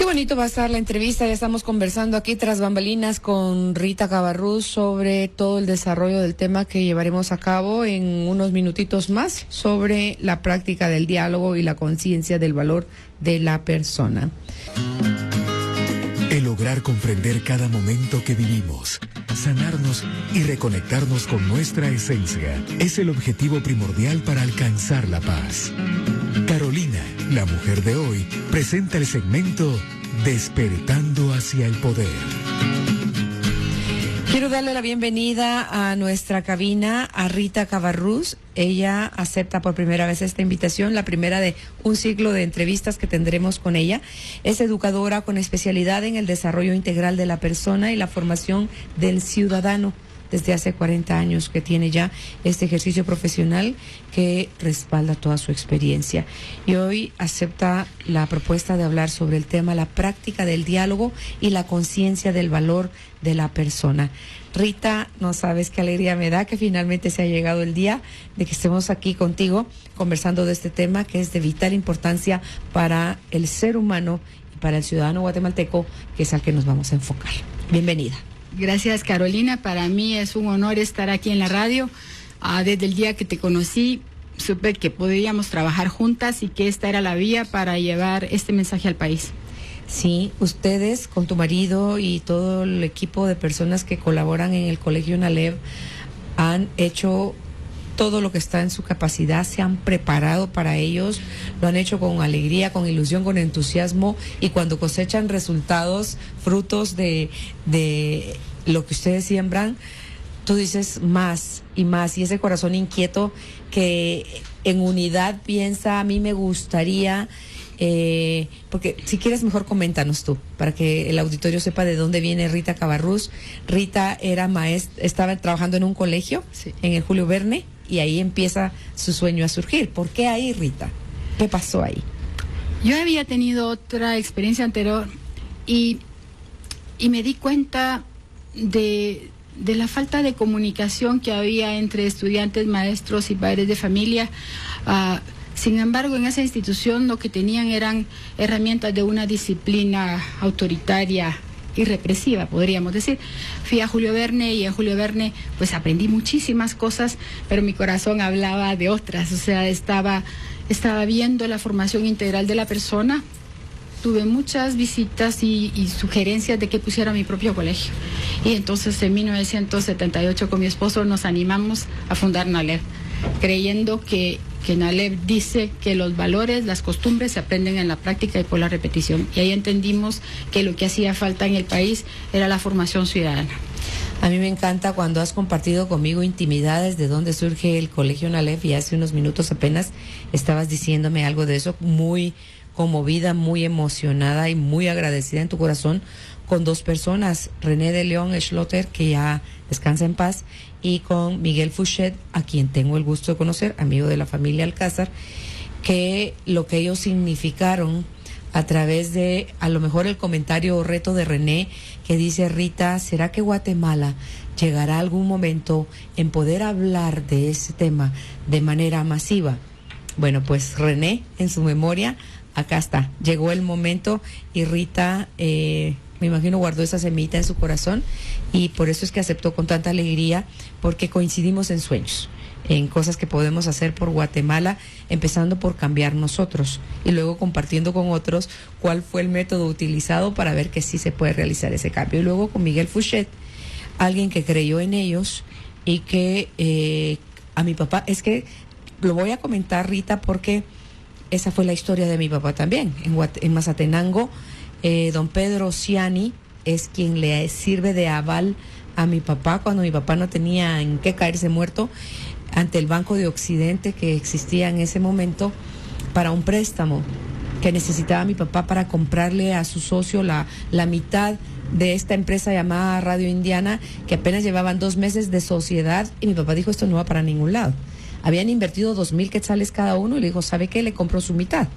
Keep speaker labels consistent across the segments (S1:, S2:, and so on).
S1: bonito va a estar la entrevista. Ya estamos conversando aquí tras bambalinas con Rita Cabarrús sobre todo el desarrollo del tema que llevaremos a cabo en unos minutitos más sobre la práctica del diálogo y la conciencia del valor de la persona.
S2: El lograr comprender cada momento que vivimos, sanarnos y reconectarnos con nuestra esencia es el objetivo primordial para alcanzar la paz. Carolina, la mujer de hoy, presenta el segmento Despertando hacia el Poder.
S1: Quiero darle la bienvenida a nuestra cabina a Rita Cabarrús. Ella acepta por primera vez esta invitación, la primera de un ciclo de entrevistas que tendremos con ella. Es educadora con especialidad en el desarrollo integral de la persona y la formación del ciudadano. Desde hace 40 años que tiene ya este ejercicio profesional que respalda toda su experiencia. Y hoy acepta la propuesta de hablar sobre el tema, la práctica del diálogo y la conciencia del valor de la persona. Rita, no sabes qué alegría me da que finalmente se ha llegado el día de que estemos aquí contigo conversando de este tema que es de vital importancia para el ser humano y para el ciudadano guatemalteco, que es al que nos vamos a enfocar. Bienvenida.
S3: Gracias, Carolina. Para mí es un honor estar aquí en la radio. Desde el día que te conocí, supe que podríamos trabajar juntas y que esta era la vía para llevar este mensaje al país.
S1: Sí, ustedes con tu marido y todo el equipo de personas que colaboran en el Colegio NALEV han hecho todo lo que está en su capacidad, se han preparado para ellos, lo han hecho con alegría, con ilusión, con entusiasmo, y cuando cosechan resultados, frutos de lo que ustedes siembran, tú dices más y más, y ese corazón inquieto que en unidad piensa, a mí me gustaría, porque si quieres mejor coméntanos tú, para que el auditorio sepa de dónde viene Rita Cabarrús. Rita era maestra, estaba trabajando en un colegio, sí, en el Julio Verne, y ahí empieza su sueño a surgir. ¿Por qué ahí, Rita? ¿Qué pasó ahí?
S3: Yo había tenido otra experiencia anterior y me di cuenta de la falta de comunicación que había entre estudiantes, maestros y padres de familia. Sin embargo, en esa institución lo que tenían eran herramientas de una disciplina autoritaria y represiva, podríamos decir. Fui a Julio Verne y en Julio Verne pues aprendí muchísimas cosas, pero mi corazón hablaba de otras. O sea, estaba viendo la formación integral de la persona. Tuve muchas visitas y sugerencias de que pusiera mi propio colegio. Y entonces en 1978 con mi esposo nos animamos a fundar NALEV, creyendo que NALEV dice que los valores, las costumbres se aprenden en la práctica y por la repetición. Y ahí entendimos que lo que hacía falta en el país era la formación ciudadana.
S1: A mí me encanta cuando has compartido conmigo intimidades de dónde surge el Colegio NALEV, y hace unos minutos apenas estabas diciéndome algo de eso, muy conmovida, muy emocionada y muy agradecida en tu corazón con dos personas, René de León Schlotter, que ya descansa en paz, y con Miguel Fouchet, a quien tengo el gusto de conocer, amigo de la familia Alcázar, que lo que ellos significaron a través de, a lo mejor el comentario o reto de René, que dice: Rita, ¿será que Guatemala llegará algún momento en poder hablar de ese tema de manera masiva? Bueno, pues René, en su memoria, acá está, llegó el momento, y Rita, me imagino, guardó esa semillita en su corazón, y por eso es que aceptó con tanta alegría, porque coincidimos en sueños, en cosas que podemos hacer por Guatemala, empezando por cambiar nosotros y luego compartiendo con otros cuál fue el método utilizado para ver que sí se puede realizar ese cambio. Y luego con Miguel Fouchet, alguien que creyó en ellos y que a mi papá, es que lo voy a comentar, Rita, porque esa fue la historia de mi papá también. En Mazatenango, don Pedro Ciani es quien le sirve de aval a mi papá cuando mi papá no tenía en qué caerse muerto, ante el Banco de Occidente que existía en ese momento, para un préstamo que necesitaba mi papá para comprarle a su socio la mitad de esta empresa llamada Radio Indiana, que apenas llevaban 2 meses de sociedad, y mi papá dijo: esto no va para ningún lado. Habían invertido 2,000 quetzales cada uno, y le dijo: ¿sabe qué? Le compró su mitad.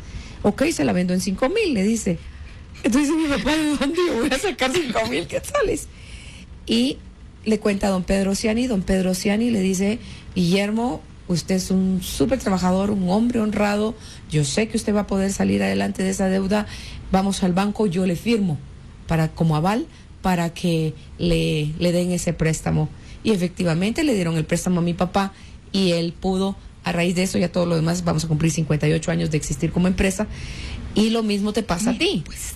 S1: Ok, se la vendo en 5,000, le dice. Entonces mi papá: ¿de dónde yo voy a sacar 5,000 quetzales? Y le cuenta a don Pedro Ciani. Don Pedro Ciani le dice: Guillermo, usted es un súper trabajador, un hombre honrado, yo sé que usted va a poder salir adelante de esa deuda, vamos al banco, yo le firmo como aval para que le den ese préstamo. Y efectivamente le dieron el préstamo a mi papá y él pudo, a raíz de eso, ya todo lo demás, vamos a cumplir 58 años de existir como empresa. Y lo mismo te pasa a ti.
S3: Pues.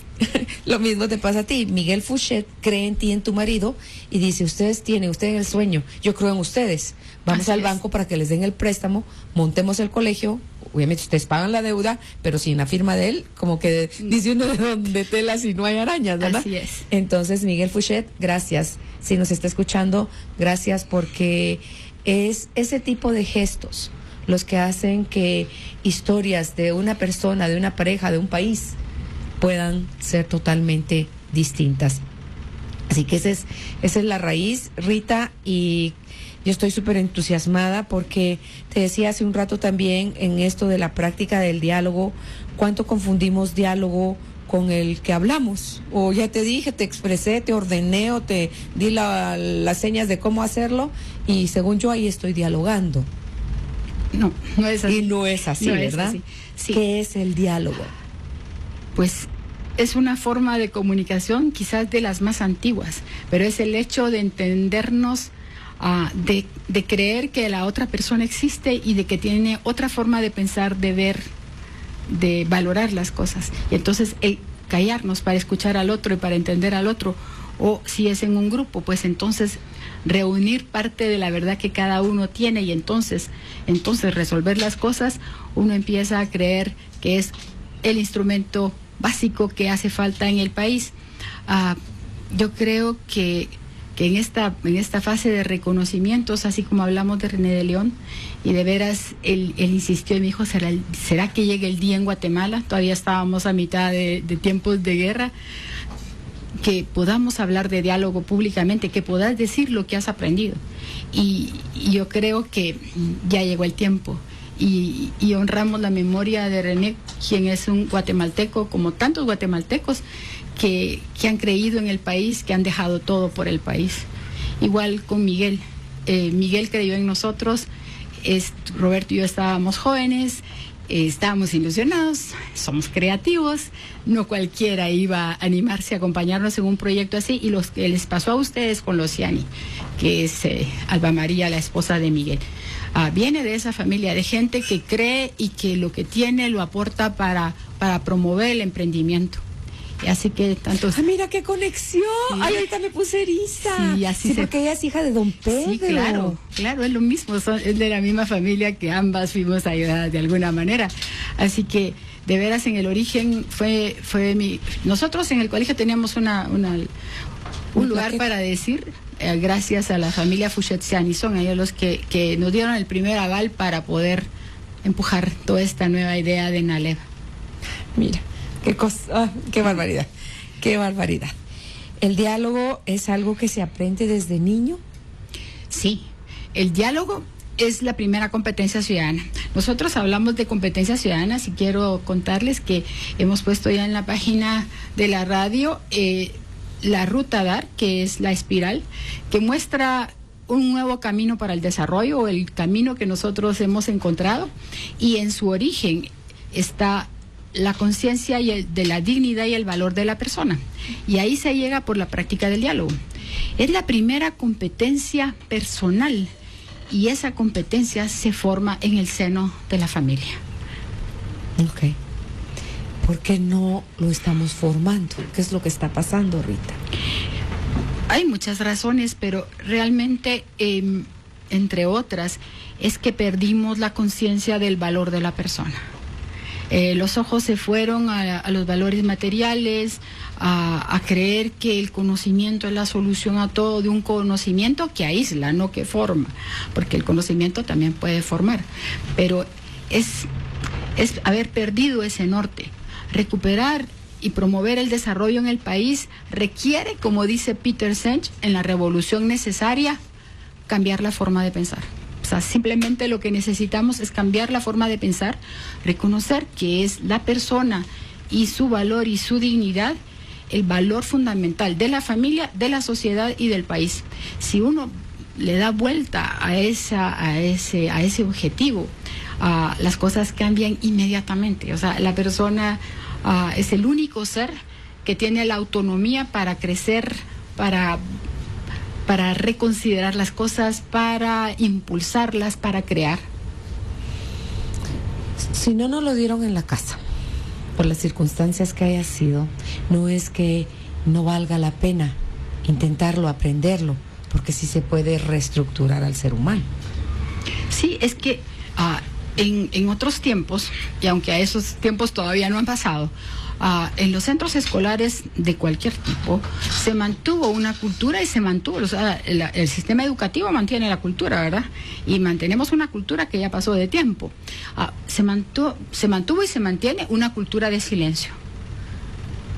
S1: Lo mismo te pasa a ti. Miguel Fouchet cree en ti, en tu marido, y dice, usted en el sueño, yo creo en ustedes. Vamos
S3: Así
S1: al
S3: es.
S1: banco para que les den el préstamo, montemos el colegio, obviamente ustedes pagan la deuda, pero sin la firma de él, como que dice uno de donde telas y no hay arañas, ¿verdad?
S3: Así es.
S1: Entonces, Miguel Fouchet, gracias. Si nos está escuchando, gracias, porque es ese tipo de gestos los que hacen que historias de una persona, de una pareja, de un país puedan ser totalmente distintas. Así que esa es la raíz, Rita, y yo estoy súper entusiasmada porque te decía hace un rato también en esto de la práctica del diálogo, cuánto confundimos diálogo con el que hablamos. O ya te dije, te expresé, te ordené o te di las señas de cómo hacerlo y según yo ahí estoy dialogando.
S3: No, no es así.
S1: Y no es así,
S3: No es
S1: ¿verdad?
S3: así. Sí.
S1: ¿Qué es el diálogo?
S3: Pues es una forma de comunicación quizás de las más antiguas, pero es el hecho de entendernos, de creer que la otra persona existe y de que tiene otra forma de pensar, de ver, de valorar las cosas. Y entonces el callarnos para escuchar al otro y para entender al otro, o si es en un grupo, pues entonces reunir parte de la verdad que cada uno tiene y entonces resolver las cosas, uno empieza a creer que es el instrumento básico que hace falta en el país. Yo creo que en esta fase de reconocimientos, así como hablamos de René de León, y de veras él insistió y me dijo, ¿será que llegue el día en Guatemala? Todavía estábamos a mitad de tiempos de guerra, que podamos hablar de diálogo públicamente, que puedas decir lo que has aprendido. Y yo creo que ya llegó el tiempo. Y honramos la memoria de René, quien es un guatemalteco, como tantos guatemaltecos que han creído en el país, que han dejado todo por el país. Igual con Miguel. Miguel creyó en nosotros, Roberto y yo estábamos jóvenes, estábamos ilusionados, somos creativos, no cualquiera iba a animarse a acompañarnos en un proyecto así, y los que les pasó a ustedes con Lociani, que es Alba María, la esposa de Miguel. Viene de esa familia de gente que cree y que lo que tiene lo aporta para promover el emprendimiento. Así que tanto...
S1: Mira qué conexión.
S3: Sí.
S1: Ay, ahorita me puse eriza.
S3: Sí, así
S1: porque ella es hija de don Pedro.
S3: Sí, claro, es lo mismo, es de la misma familia que ambas fuimos ayudadas de alguna manera. Así que, de veras, en el origen nosotros en el colegio teníamos un lugar para decir, gracias a la familia Fouchet-Siani, son ellos los que nos dieron el primer aval para poder empujar toda esta nueva idea de Nalev.
S1: Mira, qué barbaridad, qué barbaridad. ¿El diálogo es algo que se aprende desde niño?
S3: Sí, el diálogo es la primera competencia ciudadana. Nosotros hablamos de competencias ciudadanas y quiero contarles que hemos puesto ya en la página de la radio la ruta DAR, que es la espiral, que muestra un nuevo camino para el desarrollo, o el camino que nosotros hemos encontrado, y en su origen está la conciencia de la dignidad y el valor de la persona. Y ahí se llega por la práctica del diálogo. Es la primera competencia personal y esa competencia se forma en el seno de la familia.
S1: Ok. ¿Por qué no lo estamos formando? ¿Qué es lo que está pasando, Rita?
S3: Hay muchas razones, pero realmente, entre otras, es que perdimos la conciencia del valor de la persona. Los ojos se fueron a los valores materiales, a creer que el conocimiento es la solución a todo, de un conocimiento que aísla, no que forma, porque el conocimiento también puede formar, pero es haber perdido ese norte. Recuperar y promover el desarrollo en el país requiere, como dice Peter Senge, en la revolución necesaria, cambiar la forma de pensar. O sea, simplemente lo que necesitamos es cambiar la forma de pensar, reconocer que es la persona y su valor y su dignidad el valor fundamental de la familia, de la sociedad y del país. Si uno le da vuelta a ese objetivo, las cosas cambian inmediatamente. O sea, la persona es el único ser que tiene la autonomía para crecer, para reconsiderar las cosas, para impulsarlas, para crear.
S1: Si no nos lo dieron en la casa, por las circunstancias que haya sido, no es que no valga la pena intentarlo, aprenderlo, porque sí se puede reestructurar al ser humano.
S3: Sí, es que en otros tiempos, y aunque a esos tiempos todavía no han pasado, en los centros escolares de cualquier tipo se mantuvo una cultura y se mantuvo, o sea, el sistema educativo mantiene la cultura, ¿verdad? Y mantenemos una cultura que ya pasó de tiempo. Se mantuvo y se mantiene una cultura de silencio,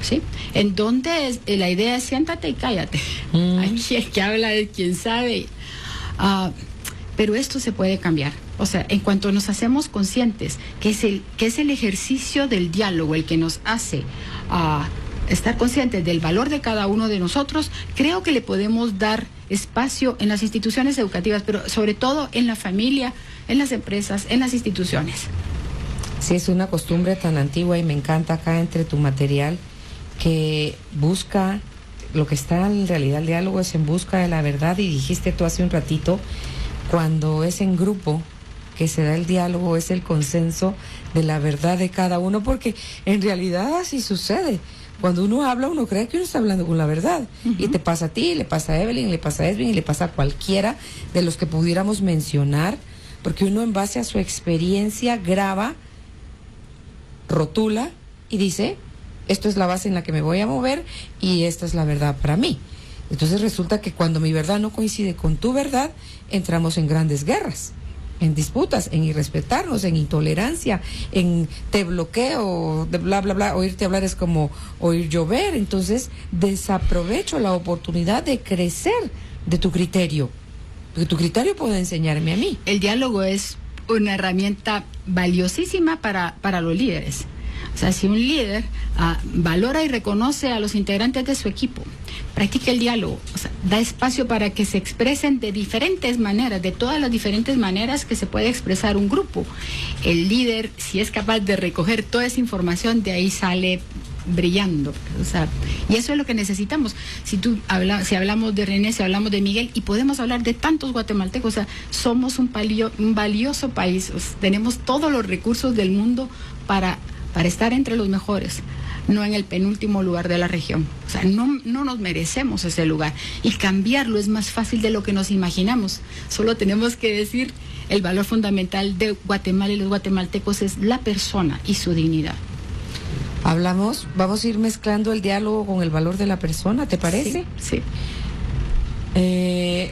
S3: ¿sí? En donde la idea es siéntate y cállate. Aquí el que habla es quien sabe. Pero esto se puede cambiar. O sea, en cuanto nos hacemos conscientes que es el ejercicio del diálogo el que nos hace estar conscientes del valor de cada uno de nosotros, creo que le podemos dar espacio en las instituciones educativas, pero sobre todo en la familia, en las empresas, en las instituciones.
S1: Sí, es una costumbre tan antigua y me encanta acá entre tu material que busca, lo que está en realidad el diálogo es en busca de la verdad, y dijiste tú hace un ratito, cuando es en grupo que se da el diálogo, es el consenso de la verdad de cada uno, porque en realidad así sucede. Cuando uno habla, uno cree que uno está hablando con la verdad. Y te pasa a ti, le pasa a Evelyn, le pasa a Edwin, y le pasa a cualquiera de los que pudiéramos mencionar, porque uno en base a su experiencia graba, rotula y dice, esto es la base en la que me voy a mover y esta es la verdad para mí. Entonces resulta que cuando mi verdad no coincide con tu verdad, entramos en grandes guerras, en disputas, en irrespetarnos, en intolerancia, en te bloqueo, de bla, bla, bla. Oírte hablar es como oír llover. Entonces desaprovecho la oportunidad de crecer de tu criterio, porque tu criterio puede enseñarme a mí.
S3: El diálogo es una herramienta valiosísima para los líderes. O sea, si un líder valora y reconoce a los integrantes de su equipo, practica el diálogo, o sea, da espacio para que se expresen de diferentes maneras, de todas las diferentes maneras que se puede expresar un grupo. El líder, si es capaz de recoger toda esa información, de ahí sale brillando. O sea, y eso es lo que necesitamos. Si hablamos de René, si hablamos de Miguel, y podemos hablar de tantos guatemaltecos, o sea, somos un valioso país, o sea, tenemos todos los recursos del mundo para estar entre los mejores, no en el penúltimo lugar de la región. O sea, no nos merecemos ese lugar, y cambiarlo es más fácil de lo que nos imaginamos. Solo tenemos que decir, el valor fundamental de Guatemala y los guatemaltecos es la persona y su dignidad.
S1: Vamos a ir mezclando el diálogo con el valor de la persona, ¿te parece?
S3: Sí.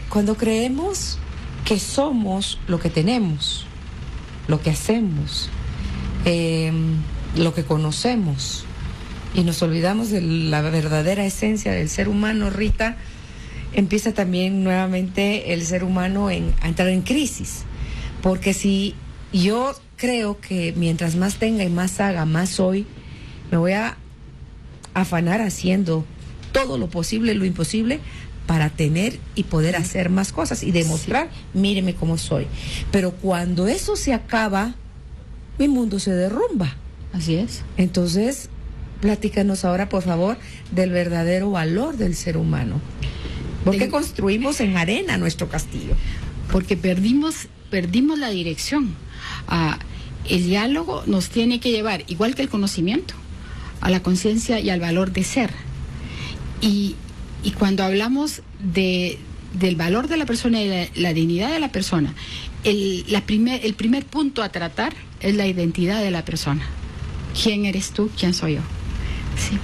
S1: Cuando creemos que somos lo que tenemos, lo que hacemos, lo que conocemos, y nos olvidamos de la verdadera esencia del ser humano, Rita, empieza también nuevamente el ser humano a entrar en crisis. Porque si yo creo que mientras más tenga y más haga, más soy, me voy a afanar haciendo todo lo posible, lo imposible, para tener y poder hacer más cosas y demostrar, míreme cómo soy. Pero cuando eso se acaba, mi mundo se derrumba.
S3: Así es.
S1: Entonces, platícanos ahora, por favor, del verdadero valor del ser humano. ¿Por qué construimos en arena nuestro castillo?
S3: Porque perdimos la dirección. El diálogo nos tiene que llevar, igual que el conocimiento, a la conciencia y al valor de ser. Y cuando hablamos del valor de la persona y la dignidad de la persona, el primer punto a tratar es la identidad de la persona. ¿Quién eres tú? ¿Quién soy yo? Sí.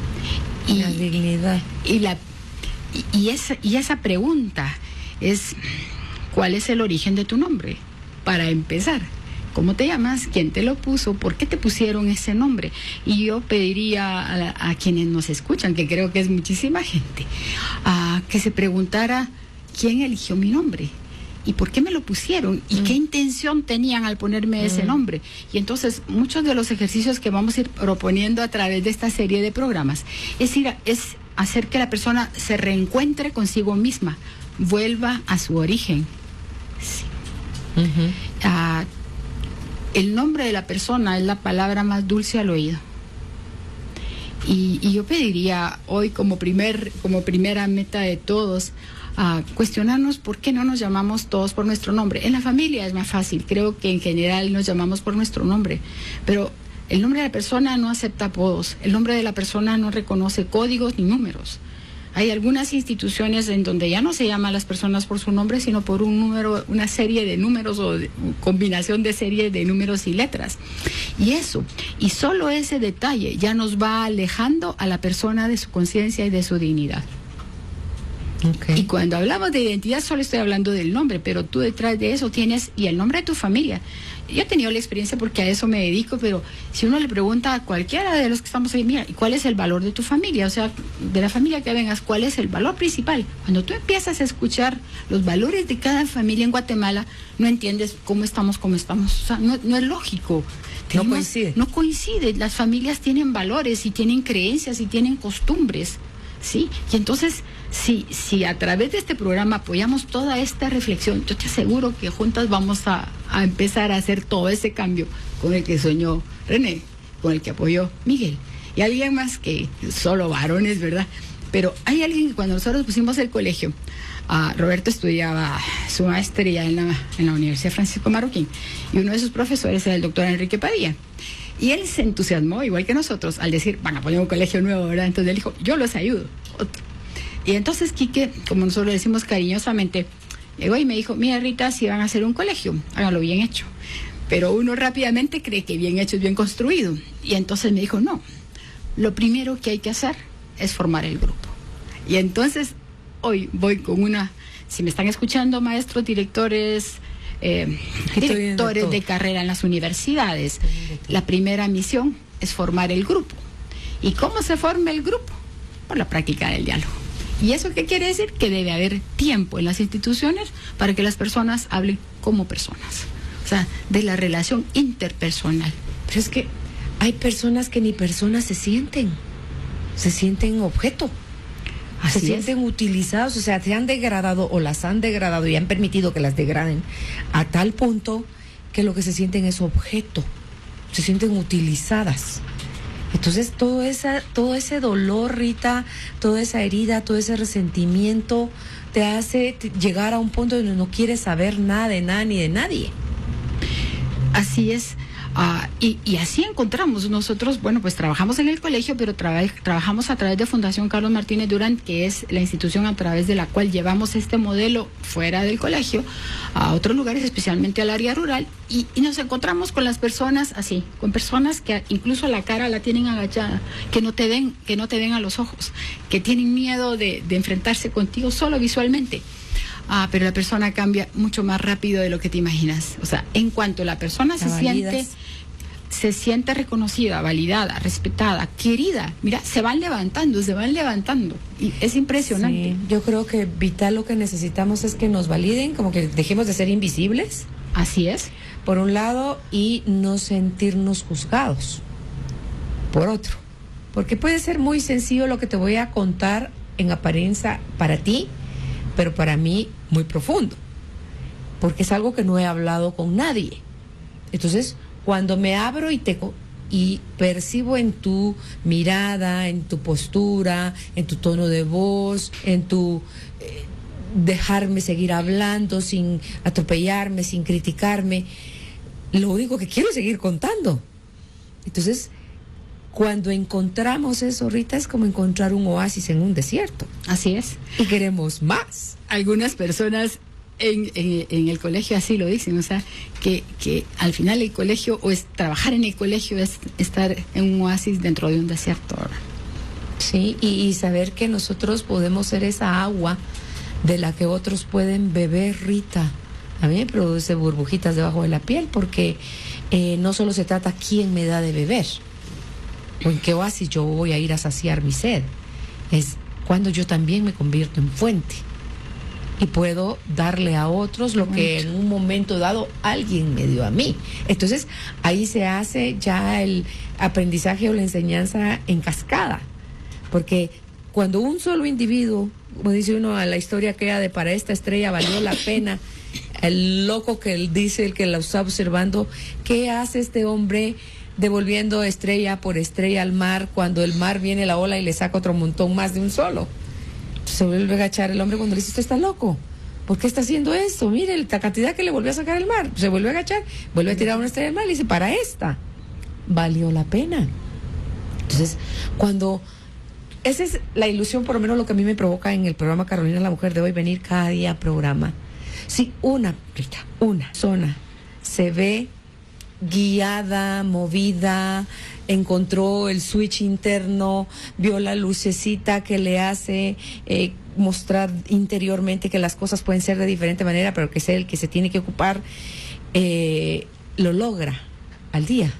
S1: La dignidad.
S3: Y esa pregunta es, ¿cuál es el origen de tu nombre? Para empezar, ¿cómo te llamas? ¿Quién te lo puso? ¿Por qué te pusieron ese nombre? Y yo pediría a quienes nos escuchan, que creo que es muchísima gente, que se preguntara quién eligió mi nombre. ¿Y por qué me lo pusieron? ¿Y qué intención tenían al ponerme ese nombre? Y entonces, muchos de los ejercicios que vamos a ir proponiendo a través de esta serie de programas es hacer que la persona se reencuentre consigo misma, vuelva a su origen. Sí.
S1: Ujú.
S3: El nombre de la persona es la palabra más dulce al oído. Y yo pediría hoy como primera meta de todos cuestionarnos por qué no nos llamamos todos por nuestro nombre. En la familia es más fácil, creo que en general nos llamamos por nuestro nombre, pero el nombre de la persona no acepta apodos, el nombre de la persona no reconoce códigos ni números. Hay algunas instituciones en donde ya no se llama a las personas por su nombre, sino por un número, una serie de números o combinación de serie de números y letras. Y solo ese detalle ya nos va alejando a la persona de su conciencia y de su dignidad.
S1: Okay.
S3: Y cuando hablamos de identidad solo estoy hablando del nombre, pero tú detrás de eso tienes y el nombre de tu familia. Yo he tenido la experiencia porque a eso me dedico, pero si uno le pregunta a cualquiera de los que estamos ahí, mira, ¿y cuál es el valor de tu familia? O sea, de la familia que vengas, ¿cuál es el valor principal? Cuando tú empiezas a escuchar los valores de cada familia en Guatemala, no entiendes cómo estamos como estamos. O sea, no es lógico.
S1: No coincide.
S3: No coincide. Las familias tienen valores y tienen creencias y tienen costumbres, ¿sí? Y entonces, si a través de este programa apoyamos toda esta reflexión, yo te aseguro que juntas vamos a empezar a hacer todo ese cambio con el que soñó René, con el que apoyó Miguel. Y alguien más que solo varones, ¿verdad? Pero hay alguien que cuando nosotros pusimos el colegio, Roberto estudiaba su maestría en la Universidad Francisco Marroquín, y uno de sus profesores era el doctor Enrique Padilla. Y él se entusiasmó, igual que nosotros, al decir, van a poner un colegio nuevo, ¿verdad? Entonces él dijo, yo los ayudo. Y entonces Quique, como nosotros le decimos cariñosamente, llegó y me dijo, mira Rita, si van a hacer un colegio, háganlo bien hecho. Pero uno rápidamente cree que bien hecho es bien construido. Y entonces me dijo, no, lo primero que hay que hacer es formar el grupo. Y entonces hoy voy con si me están escuchando maestros, directores, directores de carrera en las universidades, la primera misión es formar el grupo. ¿Y cómo se forma el grupo? Por la práctica del diálogo. ¿Y eso qué quiere decir? Que debe haber tiempo en las instituciones para que las personas hablen como personas. O sea, de la relación interpersonal.
S1: Pero es que hay personas que ni personas se sienten objeto.
S3: Así
S1: se sienten utilizados, o sea, se han degradado o las han degradado y han permitido que las degraden a tal punto que lo que se sienten es objeto, se sienten utilizadas. Entonces todo ese dolor, Rita, toda esa herida, todo ese resentimiento te hace llegar a un punto donde no quieres saber nada de nada ni de nadie.
S3: Así es. Y así encontramos nosotros, bueno, pues trabajamos en el colegio, pero trabajamos a través de Fundación Carlos Martínez Durán, que es la institución a través de la cual llevamos este modelo fuera del colegio a otros lugares, especialmente al área rural, y nos encontramos con las personas así, con personas que incluso la cara la tienen agachada, que no te ven a los ojos, que tienen miedo de enfrentarse contigo solo visualmente. Pero la persona cambia mucho más rápido de lo que te imaginas. O sea, en cuanto la persona se siente reconocida, validada, respetada, querida, mira, se van levantando. Y es impresionante.
S1: Sí, yo creo que vital lo que necesitamos es que nos validen, como que dejemos de ser invisibles.
S3: Así es.
S1: Por un lado, y no sentirnos juzgados. Por otro. Porque puede ser muy sencillo lo que te voy a contar en apariencia para ti, pero para mí muy profundo, porque es algo que no he hablado con nadie. Entonces, cuando me abro y percibo en tu mirada, en tu postura, en tu tono de voz, en tu dejarme seguir hablando sin atropellarme, sin criticarme, lo único que quiero es seguir contando. Entonces, cuando encontramos eso, Rita, es como encontrar un oasis en un desierto.
S3: Así es.
S1: Y queremos más.
S3: Algunas personas en el colegio así lo dicen, o sea, que al final el colegio, trabajar en el colegio es estar en un oasis dentro de un desierto.
S1: Sí, y saber que nosotros podemos ser esa agua de la que otros pueden beber, Rita. A mí me produce burbujitas debajo de la piel, porque no solo se trata quién me da de beber, o en qué oasis yo voy a ir a saciar mi sed, es cuando yo también me convierto en fuente y puedo darle a otros lo que en un momento dado alguien me dio a mí. Entonces ahí se hace ya el aprendizaje o la enseñanza en cascada, porque cuando un solo individuo, como dice uno a la historia aquella de para esta estrella valió la pena, el loco que él dice, el que la está observando, ¿qué hace este hombre devolviendo estrella por estrella al mar cuando el mar viene la ola y le saca otro montón más de un solo? Se vuelve a agachar el hombre cuando le dice, usted está loco, ¿por qué está haciendo eso? Mire la cantidad que le volvió a sacar el mar. Se vuelve a agachar, vuelve a tirar una estrella al mar y dice, para esta valió la pena. Entonces, esa es la ilusión, por lo menos lo que a mí me provoca en el programa Carolina la Mujer de hoy, venir cada día a programa. Si una persona se ve guiada, movida, encontró el switch interno, vio la lucecita que le hace mostrar interiormente que las cosas pueden ser de diferente manera, pero que es el que se tiene que ocupar, lo logra al día.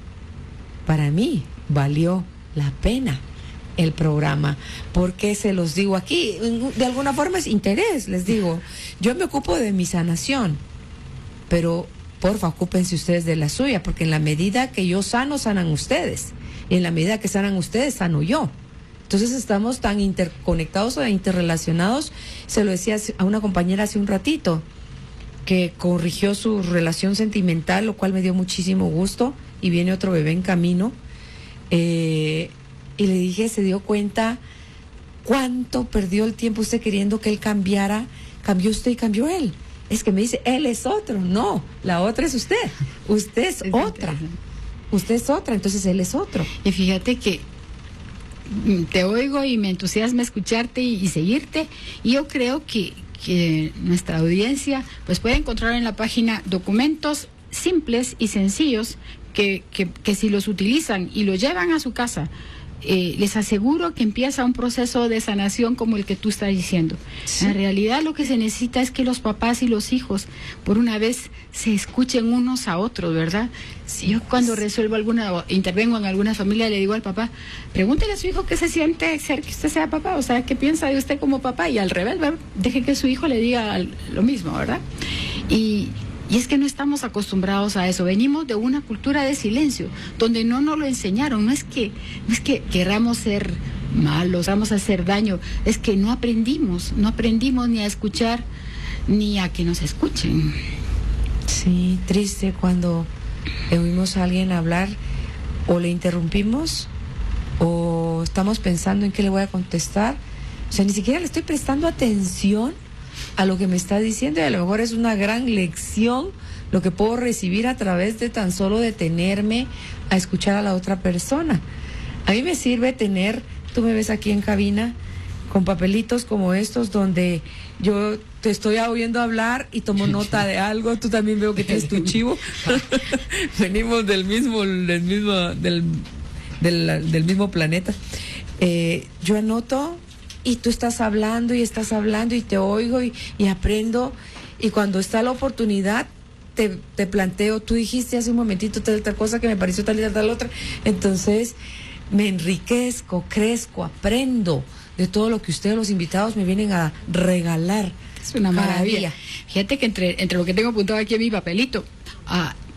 S1: Para mí valió la pena el programa, porque se los digo aquí, de alguna forma es interés, les digo, yo me ocupo de mi sanación, pero porfa, ocúpense ustedes de la suya, porque en la medida que yo sano, sanan ustedes, y en la medida que sanan ustedes, sano yo. Entonces estamos tan interconectados o interrelacionados. Se lo decía a una compañera hace un ratito, que corrigió su relación sentimental, lo cual me dio muchísimo gusto, y viene otro bebé en camino, y le dije, se dio cuenta cuánto perdió el tiempo usted queriendo que él cambiara, cambió usted y cambió él. Es que me dice, él es otro. No, la otra es usted es otra, usted es otra, entonces él es otro.
S3: Y fíjate que te oigo y me entusiasma escucharte y seguirte, y yo creo que nuestra audiencia pues puede encontrar en la página documentos simples y sencillos que si los utilizan y los llevan a su casa, les aseguro que empieza un proceso de sanación como el que tú estás diciendo. Sí. En realidad lo que se necesita es que los papás y los hijos por una vez se escuchen unos a otros, ¿verdad? Sí, yo cuando resuelvo intervengo en alguna familia, le digo al papá, pregúntele a su hijo qué se siente ser que usted sea papá, o sea, qué piensa de usted como papá, y al revés, ¿verdad? Deje que su hijo le diga lo mismo, ¿verdad? Y es que no estamos acostumbrados a eso. Venimos de una cultura de silencio, donde no nos lo enseñaron. No es que queramos ser malos, vamos a hacer daño. Es que no aprendimos ni a escuchar, ni a que nos escuchen.
S1: Sí, triste cuando oímos a alguien hablar, o le interrumpimos, o estamos pensando en qué le voy a contestar. O sea, ni siquiera le estoy prestando atención a lo que me está diciendo, y a lo mejor es una gran lección lo que puedo recibir a través de tan solo detenerme a escuchar a la otra persona. A mí me sirve tener, tú me ves aquí en cabina con papelitos como estos donde yo te estoy oyendo hablar y tomo nota de algo. Tú también veo que tienes tu chivo. Venimos del mismo planeta. Yo anoto, y tú estás hablando y te oigo y aprendo, y cuando está la oportunidad te planteo, tú dijiste hace un momentito tal cosa que me pareció tal y tal otra, entonces me enriquezco, crezco, aprendo de todo lo que ustedes, los invitados, me vienen a regalar.
S3: Es una maravilla. Fíjate que entre lo que tengo apuntado aquí en mi papelito,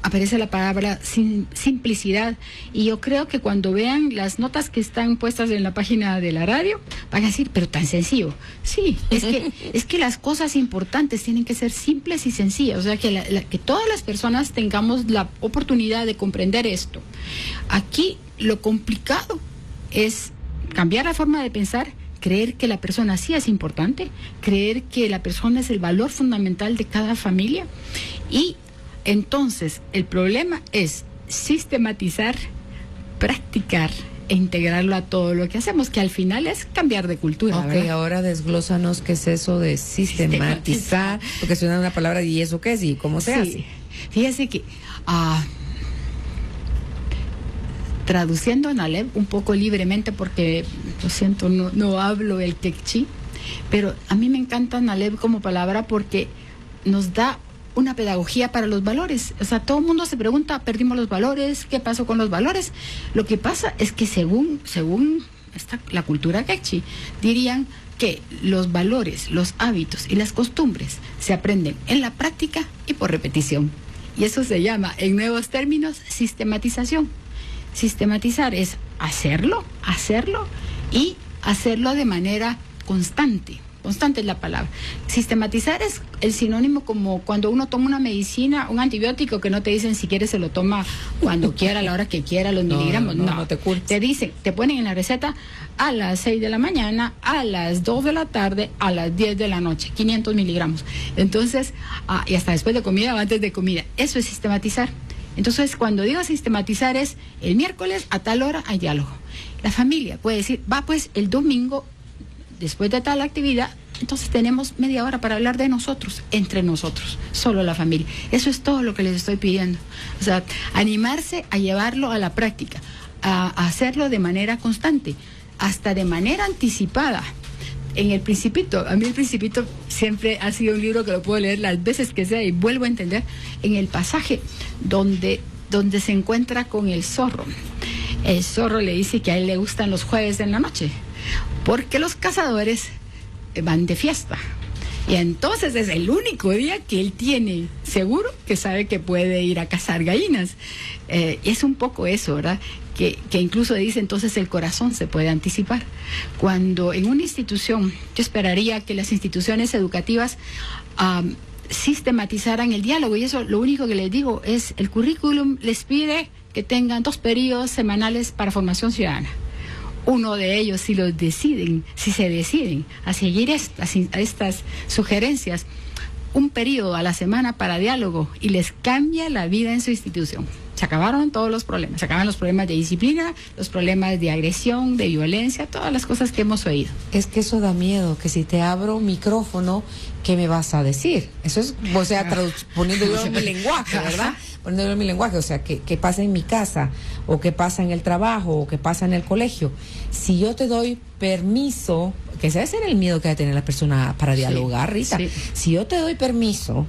S3: aparece la palabra simplicidad, y yo creo que cuando vean las notas que están puestas en la página de la radio van a decir, pero tan sencillo. Sí, es que las cosas importantes tienen que ser simples y sencillas, o sea, que todas las personas tengamos la oportunidad de comprender esto. Aquí lo complicado es cambiar la forma de pensar, creer que la persona sí es importante, creer que la persona es el valor fundamental de cada familia, y entonces el problema es sistematizar, practicar e integrarlo a todo lo que hacemos, que al final es cambiar de cultura.
S1: Ok,
S3: ¿verdad?
S1: ahora desglósanos qué es eso de sistematizar, porque suena una palabra, ¿y eso qué es? ¿Y cómo se hace?
S3: Fíjese que traduciendo en Aleph un poco libremente, porque lo siento, no hablo el quechí, pero a mí me encanta Aleph como palabra porque nos da una pedagogía para los valores. O sea, todo el mundo se pregunta, perdimos los valores, ¿qué pasó con los valores? Lo que pasa es que según la cultura quechí, dirían que los valores, los hábitos y las costumbres se aprenden en la práctica y por repetición. Y eso se llama, en nuevos términos, sistematización. Sistematizar es hacerlo y hacerlo de manera constante. Constante es la palabra. Sistematizar es el sinónimo como cuando uno toma una medicina, un antibiótico, que no te dicen si quieres se lo toma cuando quiera, a la hora que quiera, los miligramos. No te dicen, te ponen en la receta a las 6 de la mañana, a las 2 de la tarde, a las 10 de la noche, 500 miligramos. Entonces, y hasta después de comida o antes de comida. Eso es sistematizar. Entonces, cuando digo sistematizar es el miércoles a tal hora hay diálogo. La familia puede decir, va pues el domingo después de tal actividad, entonces tenemos media hora para hablar de nosotros, entre nosotros, solo la familia. Eso es todo lo que les estoy pidiendo. O sea, animarse a llevarlo a la práctica, a hacerlo de manera constante, hasta de manera anticipada. En El Principito, a mí El Principito siempre ha sido un libro que lo puedo leer las veces que sea y vuelvo a entender en el pasaje donde se encuentra con el zorro. El zorro le dice que a él le gustan los jueves en la noche, porque los cazadores van de fiesta. Y entonces es el único día que él tiene seguro que sabe que puede ir a cazar gallinas. Es un poco eso, ¿verdad? Que incluso dice entonces el corazón se puede anticipar. Cuando en una institución, yo esperaría que las instituciones educativas sistematizaran el diálogo, y eso lo único que les digo es, el currículum les pide que tengan 2 periodos semanales para formación ciudadana. Uno de ellos, si se deciden a seguir estas sugerencias, un periodo a la semana para diálogo, y les cambia la vida en su institución. Se acabaron todos los problemas, se acaban los problemas de disciplina, los problemas de agresión, de violencia, todas las cosas que hemos oído.
S1: Es que eso da miedo, que si te abro micrófono, ¿qué me vas a decir? Eso es, o sea, poniendo yo mi lenguaje, ¿verdad? Poniendo yo mi lenguaje, o sea, ¿qué pasa en mi casa? ¿O qué pasa en el trabajo? ¿O qué pasa en el colegio? Si yo te doy permiso, que ese debe ser el miedo que debe tener la persona para dialogar, Rita. Sí. Si yo te doy permiso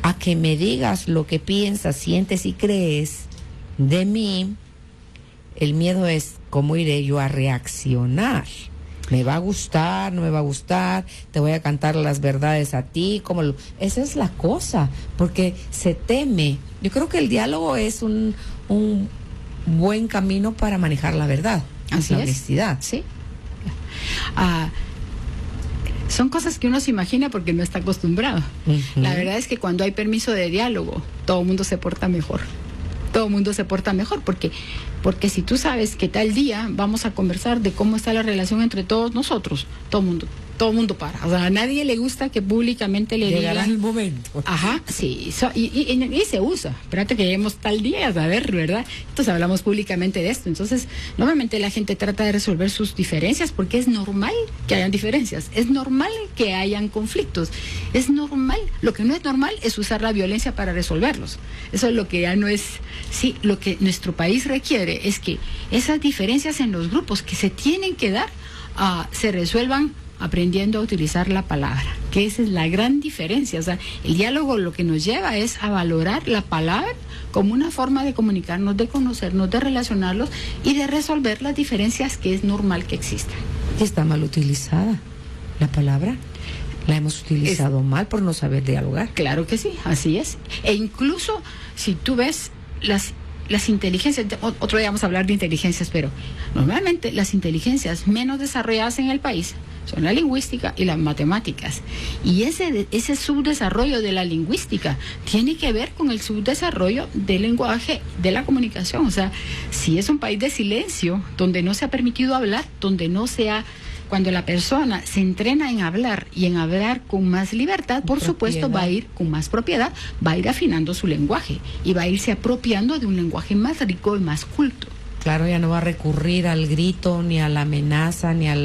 S1: a que me digas lo que piensas, sientes y crees de mí, el miedo es cómo iré yo a reaccionar. ¿Me va a gustar? ¿No me va a gustar? ¿Te voy a cantar las verdades a ti? Esa es la cosa, porque se teme. Yo creo que el diálogo es un buen camino para manejar la verdad.
S3: Así
S1: la
S3: es.
S1: Honestidad.
S3: Sí. Son cosas que uno se imagina porque no está acostumbrado. Uh-huh. La verdad es que cuando hay permiso de diálogo, todo el mundo se porta mejor. Todo el mundo se porta mejor porque si tú sabes que tal día vamos a conversar de cómo está la relación entre todos nosotros, todo el mundo para. O sea, a nadie le gusta que públicamente le digan.
S1: Llegará el momento.
S3: Ajá, sí. Y se usa. Espérate que lleguemos tal día, a ver, ¿verdad? Entonces hablamos públicamente de esto. Entonces, normalmente la gente trata de resolver sus diferencias porque es normal que hayan diferencias. Es normal que hayan conflictos. Es normal. Lo que no es normal es usar la violencia para resolverlos. Eso es lo que ya no es. Sí, lo que nuestro país requiere es que esas diferencias en los grupos que se tienen que dar se resuelvan aprendiendo a utilizar la palabra, que esa es la gran diferencia. O sea, el diálogo lo que nos lleva es a valorar la palabra como una forma de comunicarnos, de conocernos, de relacionarlos y de resolver las diferencias que es normal que existan.
S1: Está mal utilizada la palabra. La hemos utilizado mal por no saber dialogar.
S3: Claro que sí, así es. E incluso si tú ves las inteligencias, otro día vamos a hablar de inteligencias, pero normalmente las inteligencias menos desarrolladas en el país son la lingüística y las matemáticas. Y ese subdesarrollo de la lingüística tiene que ver con el subdesarrollo del lenguaje, de la comunicación. O sea, si es un país de silencio, donde no se ha permitido hablar, donde no se ha... Cuando la persona se entrena en hablar y en hablar con más libertad, por supuesto va a ir con más propiedad, va a ir afinando su lenguaje y va a irse apropiando de un lenguaje más rico y más culto.
S1: Claro, ya no va a recurrir al grito, ni a la amenaza, ni a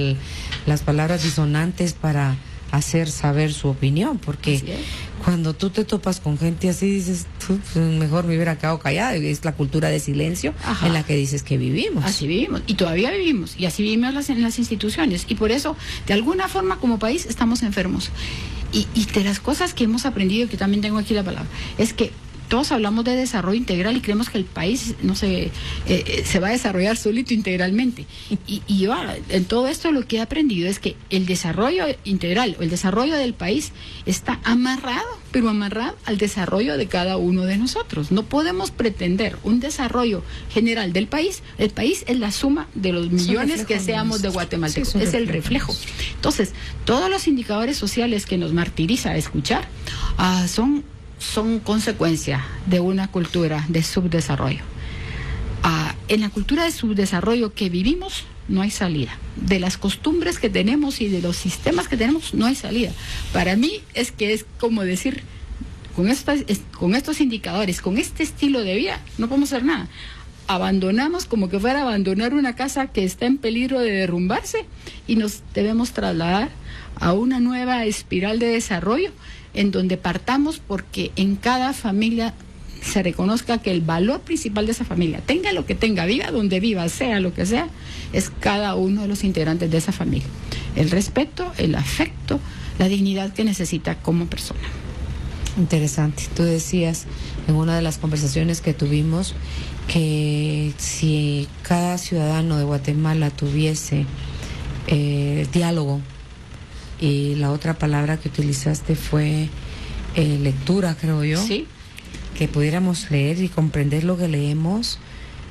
S1: las palabras disonantes para hacer saber su opinión, porque cuando tú te topas con gente así, dices, mejor me hubiera quedado callada. Es la cultura de silencio. Ajá. En la que dices que vivimos.
S3: Así vivimos, y todavía vivimos, y así vivimos en las instituciones, y por eso, de alguna forma, como país, estamos enfermos. Y de las cosas que hemos aprendido, que también tengo aquí la palabra, es que todos hablamos de desarrollo integral y creemos que el país no se va a desarrollar solito integralmente. Y yo en todo esto lo que he aprendido es que el desarrollo integral o el desarrollo del país está amarrado, pero amarrado al desarrollo de cada uno de nosotros. No podemos pretender un desarrollo general del país. El país es la suma de los millones que seamos de guatemaltecos. Sí, es el reflejo. Entonces, todos los indicadores sociales que nos martiriza escuchar son consecuencia de una cultura de subdesarrollo. En la cultura de subdesarrollo que vivimos no hay salida. De las costumbres que tenemos y de los sistemas que tenemos no hay salida. Para mí es como decir, con estos indicadores, con este estilo de vida, no podemos hacer nada. Abandonamos como que fuera a abandonar una casa que está en peligro de derrumbarse y nos debemos trasladar a una nueva espiral de desarrollo en donde partamos porque en cada familia se reconozca que el valor principal de esa familia, tenga lo que tenga, viva donde viva, sea lo que sea, es cada uno de los integrantes de esa familia. El respeto, el afecto, la dignidad que necesita como persona.
S1: Interesante. Tú decías en una de las conversaciones que tuvimos que si cada ciudadano de Guatemala tuviese diálogo, y la otra palabra que utilizaste fue lectura, creo yo.
S3: Sí.
S1: Que pudiéramos leer y comprender lo que leemos,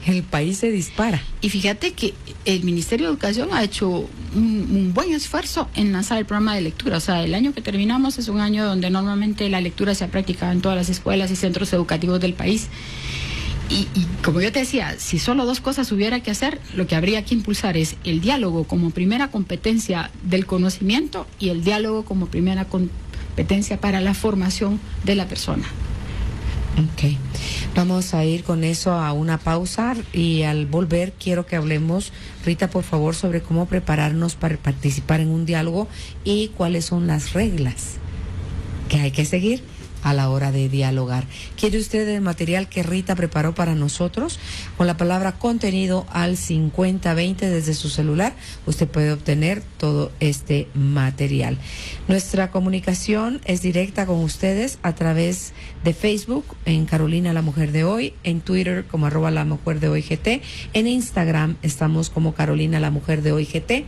S1: el país se dispara.
S3: Y fíjate que el Ministerio de Educación ha hecho un buen esfuerzo en lanzar el programa de lectura. O sea, el año que terminamos es un año donde normalmente la lectura se ha practicado en todas las escuelas y centros educativos del país. Y como yo te decía, si solo dos cosas hubiera que hacer, lo que habría que impulsar es el diálogo como primera competencia del conocimiento y el diálogo como primera competencia para la formación de la persona.
S1: Ok, vamos a ir con eso a una pausa y al volver quiero que hablemos, Rita, por favor, sobre cómo prepararnos para participar en un diálogo y cuáles son las reglas que hay que seguir a la hora de dialogar. ¿Quiere usted el material que Rita preparó para nosotros? Con la palabra contenido al 5020 desde su celular, usted puede obtener todo este material. Nuestra comunicación es directa con ustedes a través de Facebook, en Carolina la Mujer de Hoy, en Twitter como @lamujerdehoygt, en Instagram estamos como Carolina la Mujer de Hoy GT,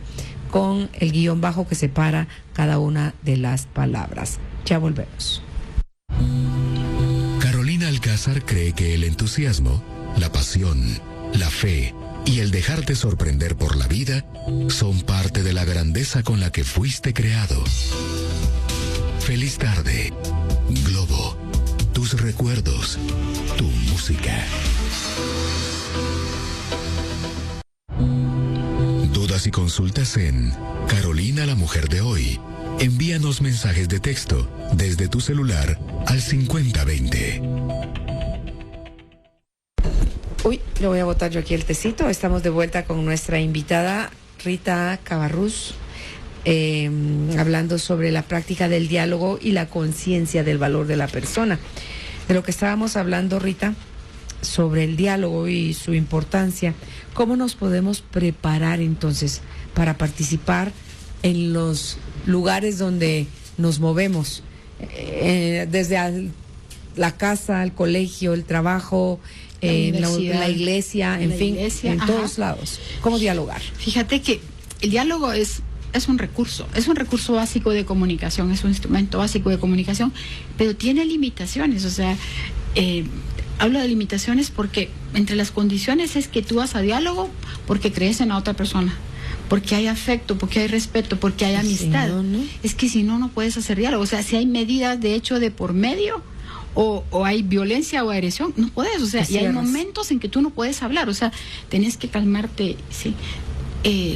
S1: con el guión bajo que separa cada una de las palabras. Ya volvemos.
S2: Carolina Alcázar cree que el entusiasmo, la pasión, la fe y el dejarte sorprender por la vida son parte de la grandeza con la que fuiste creado. Feliz tarde, Globo, tus recuerdos, tu música. Dudas y consultas en Carolina la Mujer de Hoy. Envíanos mensajes de texto desde tu celular al 5020.
S1: Uy, le voy a botar yo aquí el tecito. Estamos de vuelta con nuestra invitada Rita Cabarrús, hablando sobre la práctica del diálogo y la conciencia del valor de la persona. De lo que estábamos hablando, Rita, sobre el diálogo y su importancia, ¿cómo nos podemos preparar entonces para participar en los lugares donde nos movemos, desde la casa, el colegio, el trabajo, la iglesia, en fin, en todos lados? ¿Cómo dialogar?
S3: Fíjate que el diálogo es un recurso básico de comunicación, es un instrumento básico de comunicación, pero tiene limitaciones. O sea, hablo de limitaciones porque entre las condiciones es que tú vas a diálogo porque crees en la otra persona, porque hay afecto, porque hay respeto, porque hay amistad. Es que si no, no puedes hacer diálogo. O sea, si hay medidas de hecho de por medio o hay violencia o agresión, no puedes. O sea, y hay momentos en que tú no puedes hablar. O sea, tenés que calmarte, ¿sí?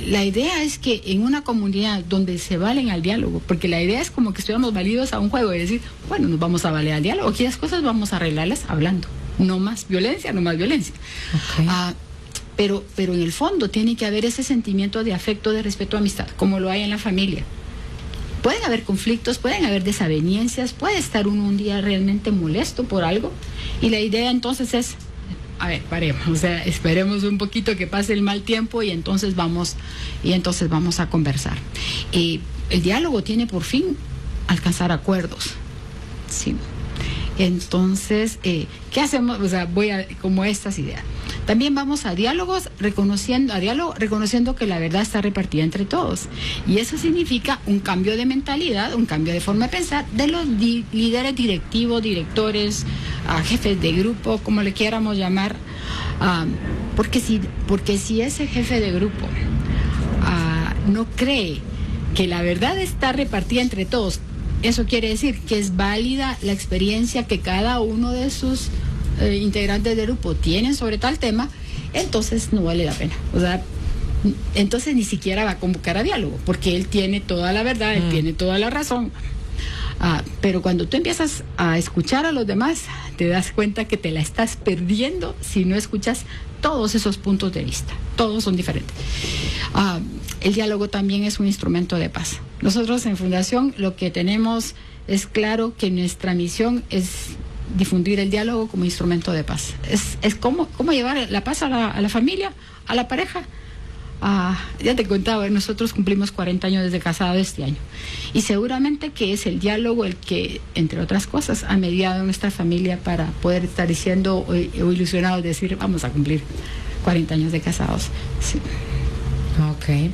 S3: La idea es que en una comunidad donde se valen al diálogo, porque la idea es como que estuviéramos validos a un juego y decir, bueno, nos vamos a valer al diálogo, aquí las cosas vamos a arreglarlas hablando. No más violencia, no más violencia.
S1: Okay.
S3: Pero en el fondo tiene que haber ese sentimiento de afecto, de respeto, amistad, como lo hay en la familia. Pueden haber conflictos, pueden haber desavenencias, puede estar uno un día realmente molesto por algo, y la idea entonces es, a ver, paremos, o sea, esperemos un poquito que pase el mal tiempo y entonces vamos a conversar. El diálogo tiene por fin alcanzar acuerdos, ¿sí? Entonces, ¿qué hacemos? O sea, voy a como estas ideas. También vamos a diálogos, reconociendo que la verdad está repartida entre todos. Y eso significa un cambio de mentalidad, un cambio de forma de pensar de los líderes directivos, directores, jefes de grupo, como le quieramos llamar. Porque si ese jefe de grupo no cree que la verdad está repartida entre todos, eso quiere decir que es válida la experiencia que cada uno de sus integrantes del grupo tienen sobre tal tema, entonces no vale la pena. O sea, entonces ni siquiera va a convocar a diálogo, porque él tiene toda la verdad, él tiene toda la razón. Pero cuando tú empiezas a escuchar a los demás, te das cuenta que te la estás perdiendo si no escuchas todos esos puntos de vista. Todos son diferentes. El diálogo también es un instrumento de paz. Nosotros en Fundación lo que tenemos es claro que nuestra misión es difundir el diálogo como instrumento de paz. Es cómo llevar la paz a la familia, a la pareja. Ya te contaba, nosotros cumplimos 40 años de casado este año. Y seguramente que es el diálogo el que, entre otras cosas, ha mediado nuestra familia para poder estar diciendo o ilusionados, decir, vamos a cumplir 40 años de casados. Sí.
S1: Ok.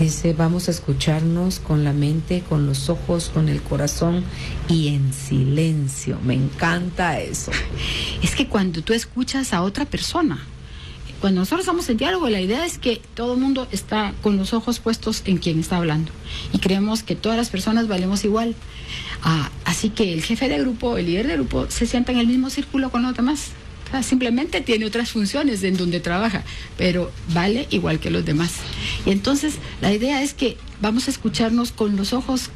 S1: Dice, vamos a escucharnos con la mente, con los ojos, con el corazón y en silencio. Me encanta eso.
S3: Es que cuando tú escuchas a otra persona, cuando nosotros estamos en diálogo, la idea es que todo el mundo está con los ojos puestos en quien está hablando. Y creemos que todas las personas valemos igual. Así que el jefe de grupo, el líder de grupo, se sienta en el mismo círculo con los demás. Simplemente tiene otras funciones en donde trabaja, pero vale igual que los demás. Y entonces la idea es que vamos a escucharnos con los ojos,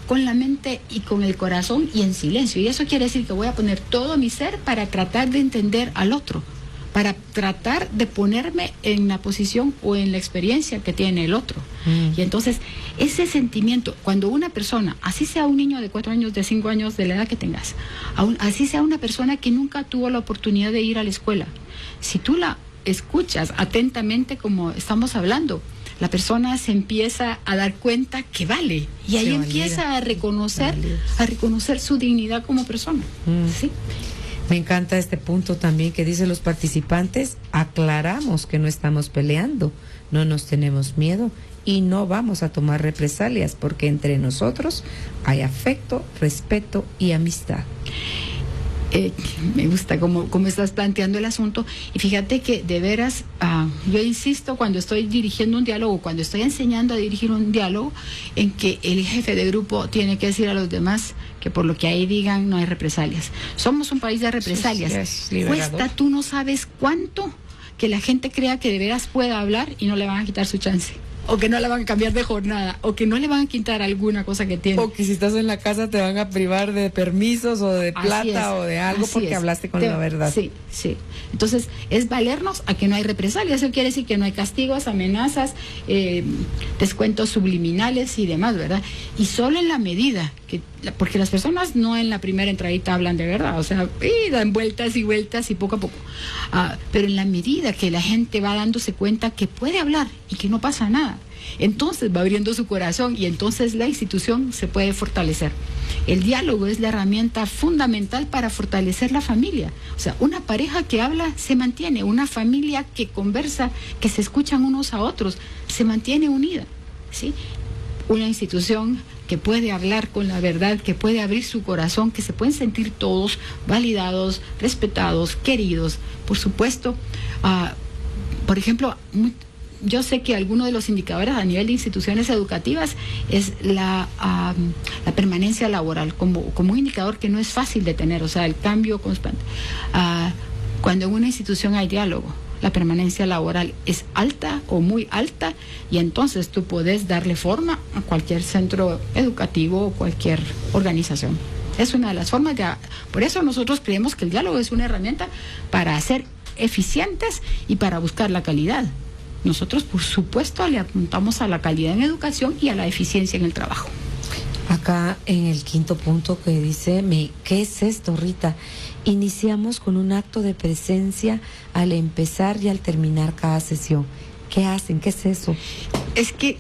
S3: con la mente y con el corazón y en silencio. Y eso quiere decir que voy a poner todo mi ser para tratar de entender al otro, para tratar de ponerme en la posición o en la experiencia que tiene el otro. Y entonces, ese sentimiento, cuando una persona, así sea un niño de 4 años, de 5 años, de la edad que tengas, así sea una persona que nunca tuvo la oportunidad de ir a la escuela, si tú la escuchas atentamente como estamos hablando, la persona se empieza a dar cuenta que vale, y ahí empieza a reconocer su dignidad como persona. ¿Sí?
S1: Me encanta este punto también que dice los participantes, aclaramos que no estamos peleando, no nos tenemos miedo y no vamos a tomar represalias porque entre nosotros hay afecto, respeto y amistad.
S3: Me gusta cómo estás planteando el asunto y fíjate que de veras yo insisto cuando estoy dirigiendo un diálogo, cuando estoy enseñando a dirigir un diálogo, en que el jefe de grupo tiene que decir a los demás que por lo que ahí digan no hay represalias. Somos un país de represalias. Sí, cuesta, tú no sabes cuánto que la gente crea que de veras pueda hablar y no le van a quitar su chance. O que no le van a cambiar de jornada, o que no le van a quitar alguna cosa que tiene.
S1: O que si estás en la casa te van a privar de permisos o de plata o de algo porque hablaste con la verdad.
S3: Sí, sí. Entonces, es valernos a que no hay represalias. Eso quiere decir que no hay castigos, amenazas, descuentos subliminales y demás, ¿verdad? Y solo en la medida que, porque las personas no en la primera entradita hablan de verdad, o sea, dan vueltas y vueltas y poco a poco. Pero en la medida que la gente va dándose cuenta que puede hablar y que no pasa nada, entonces va abriendo su corazón y entonces la institución se puede fortalecer. El diálogo es la herramienta fundamental para fortalecer la familia. O sea, una pareja que habla se mantiene, una familia que conversa, que se escuchan unos a otros, se mantiene unida, ¿sí? Una institución que puede hablar con la verdad, que puede abrir su corazón, que se pueden sentir todos validados, respetados, queridos. Por supuesto, por ejemplo, yo sé que alguno de los indicadores a nivel de instituciones educativas es la permanencia laboral, como un indicador que no es fácil de tener, o sea, el cambio constante. Cuando en una institución hay diálogo, la permanencia laboral es alta o muy alta y entonces tú puedes darle forma a cualquier centro educativo o cualquier organización. Es una de las formas por eso nosotros creemos que el diálogo es una herramienta para ser eficientes y para buscar la calidad. Nosotros, por supuesto, le apuntamos a la calidad en educación y a la eficiencia en el trabajo.
S1: Acá en el quinto punto que dice, ¿qué es esto, Rita? Iniciamos con un acto de presencia al empezar y al terminar cada sesión. ¿Qué hacen? ¿Qué es eso?
S3: Es que,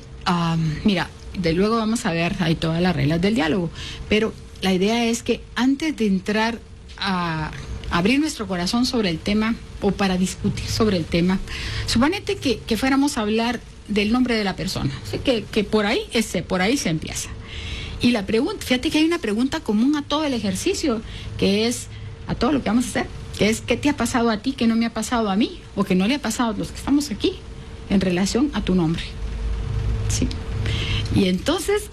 S3: mira, de luego vamos a ver, hay todas las reglas del diálogo, pero la idea es que antes de entrar a abrir nuestro corazón sobre el tema o para discutir sobre el tema, suponete que fuéramos a hablar del nombre de la persona, así que por ahí se empieza. Y la pregunta, fíjate que hay una pregunta común a todo el ejercicio, que es a todo lo que vamos a hacer, que es ¿qué te ha pasado a ti que no me ha pasado a mí o que no le ha pasado a los que estamos aquí en relación a tu nombre? Sí. Y entonces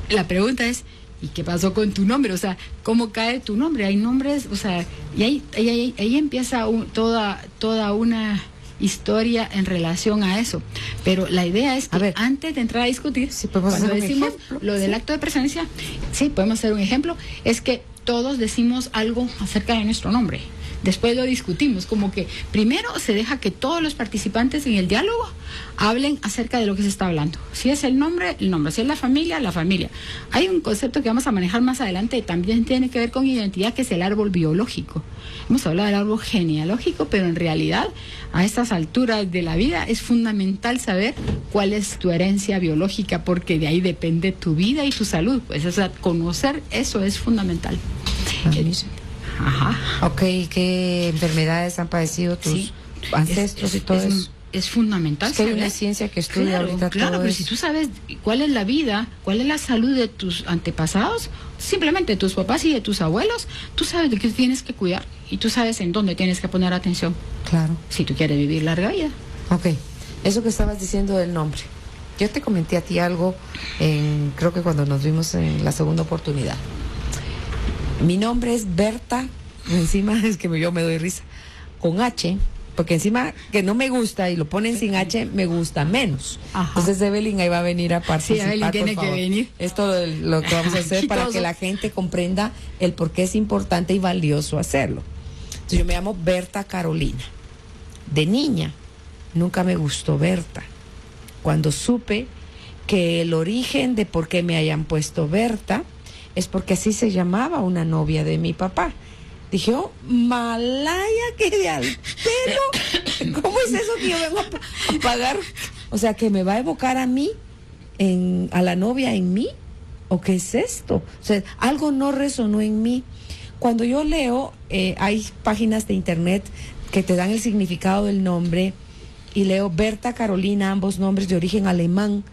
S3: la pregunta es, ¿y qué pasó con tu nombre? O sea, ¿cómo cae tu nombre? Hay nombres, o sea, y ahí empieza toda una historia en relación a eso. Pero la idea es que antes de entrar a discutir, cuando decimos lo del acto de presencia, sí, podemos hacer un ejemplo, es que todos decimos algo acerca de nuestro nombre. Después lo discutimos, como que primero se deja que todos los participantes en el diálogo hablen acerca de lo que se está hablando. Si es el nombre, el nombre. Si es la familia, la familia. Hay un concepto que vamos a manejar más adelante, también tiene que ver con identidad, que es el árbol biológico. Hemos hablado del árbol genealógico, pero en realidad, a estas alturas de la vida, es fundamental saber cuál es tu herencia biológica, porque de ahí depende tu vida y tu salud. Pues, o sea, conocer eso es fundamental.
S1: Ajá. Ok, ¿qué enfermedades han padecido tus ancestros y todo eso?
S3: Es fundamental.
S1: Es que hay una ciencia que estudia ahorita todo
S3: pero
S1: eso.
S3: Si tú sabes cuál es la vida, cuál es la salud de tus antepasados, simplemente de tus papás y de tus abuelos, tú sabes de qué tienes que cuidar y tú sabes en dónde tienes que poner atención.
S1: Claro.
S3: Si tú quieres vivir larga vida.
S1: Ok, eso que estabas diciendo del nombre. Yo te comenté a ti algo, creo que cuando nos vimos en la segunda oportunidad. Mi nombre es Berta, encima es que yo me doy risa, con H, porque encima que no me gusta y lo ponen sin H, me gusta menos. Ajá. Entonces Evelyn ahí va a venir a participar.
S3: Sí, Evelyn tiene que venir.
S1: Esto es lo que vamos a hacer para que la gente comprenda el por qué es importante y valioso hacerlo. Entonces yo me llamo Berta Carolina. De niña nunca me gustó Berta. Cuando supe que el origen de por qué me hayan puesto Berta es porque así se llamaba una novia de mi papá. Dije, oh, malaya que de al pelo. ¿Cómo es eso que yo vengo a pagar? O sea, que me va a evocar a mí, a la novia en mí. ¿O qué es esto? O sea, algo no resonó en mí. Cuando yo leo, hay páginas de internet que te dan el significado del nombre y leo Berta Carolina, ambos nombres de origen alemán.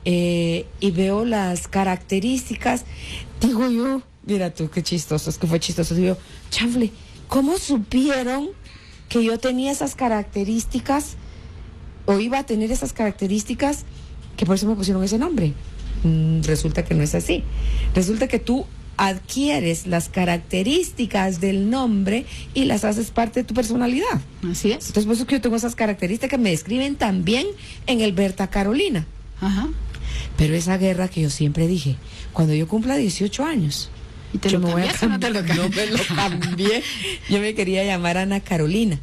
S1: Y veo las características, digo yo, mira tú, qué chistoso, es que fue chistoso, digo, chanfle, ¿cómo supieron que yo tenía esas características o iba a tener esas características que por eso me pusieron ese nombre? Resulta que no es así, resulta que tú adquieres las características del nombre y las haces parte de tu personalidad.
S3: Así es.
S1: Entonces por eso que yo tengo esas características que me describen también en el Berta Carolina.
S3: Ajá.
S1: Pero esa guerra que yo siempre dije, cuando yo cumpla 18 años,
S3: ¿y te lo cambiaste o no te lo cambiaste?
S1: No me lo cambié. Yo me quería llamar Ana Carolina,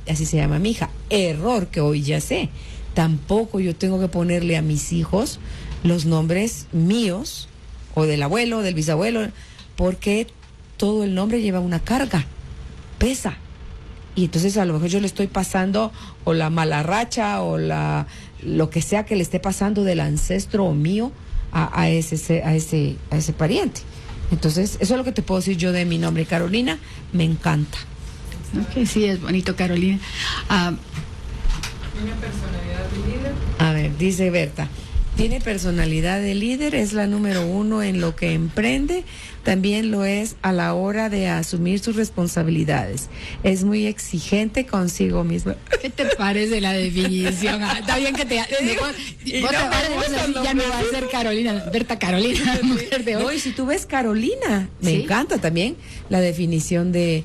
S1: así se llama mi hija. Error que hoy ya sé. Tampoco yo tengo que ponerle a mis hijos los nombres míos, o del abuelo, del bisabuelo, porque todo el nombre lleva una carga, pesa. Y entonces a lo mejor yo le estoy pasando o la mala racha o lo que sea que le esté pasando del ancestro mío a ese pariente. Entonces, eso es lo que te puedo decir yo de mi nombre. Carolina, me encanta.
S3: Ok, sí, es bonito, Carolina.
S4: ¿Tiene personalidad de líder?
S1: A ver, dice Berta, tiene personalidad de líder, es la número 1 en lo que emprende, también lo es a la hora de asumir sus responsabilidades. Es muy exigente consigo misma.
S3: ¿Qué te parece la definición? Está bien que te... ya no va a ser Carolina, Berta Carolina, mujer de hoy.
S1: No, y si tú ves Carolina, me
S3: ¿sí?
S1: encanta también la definición de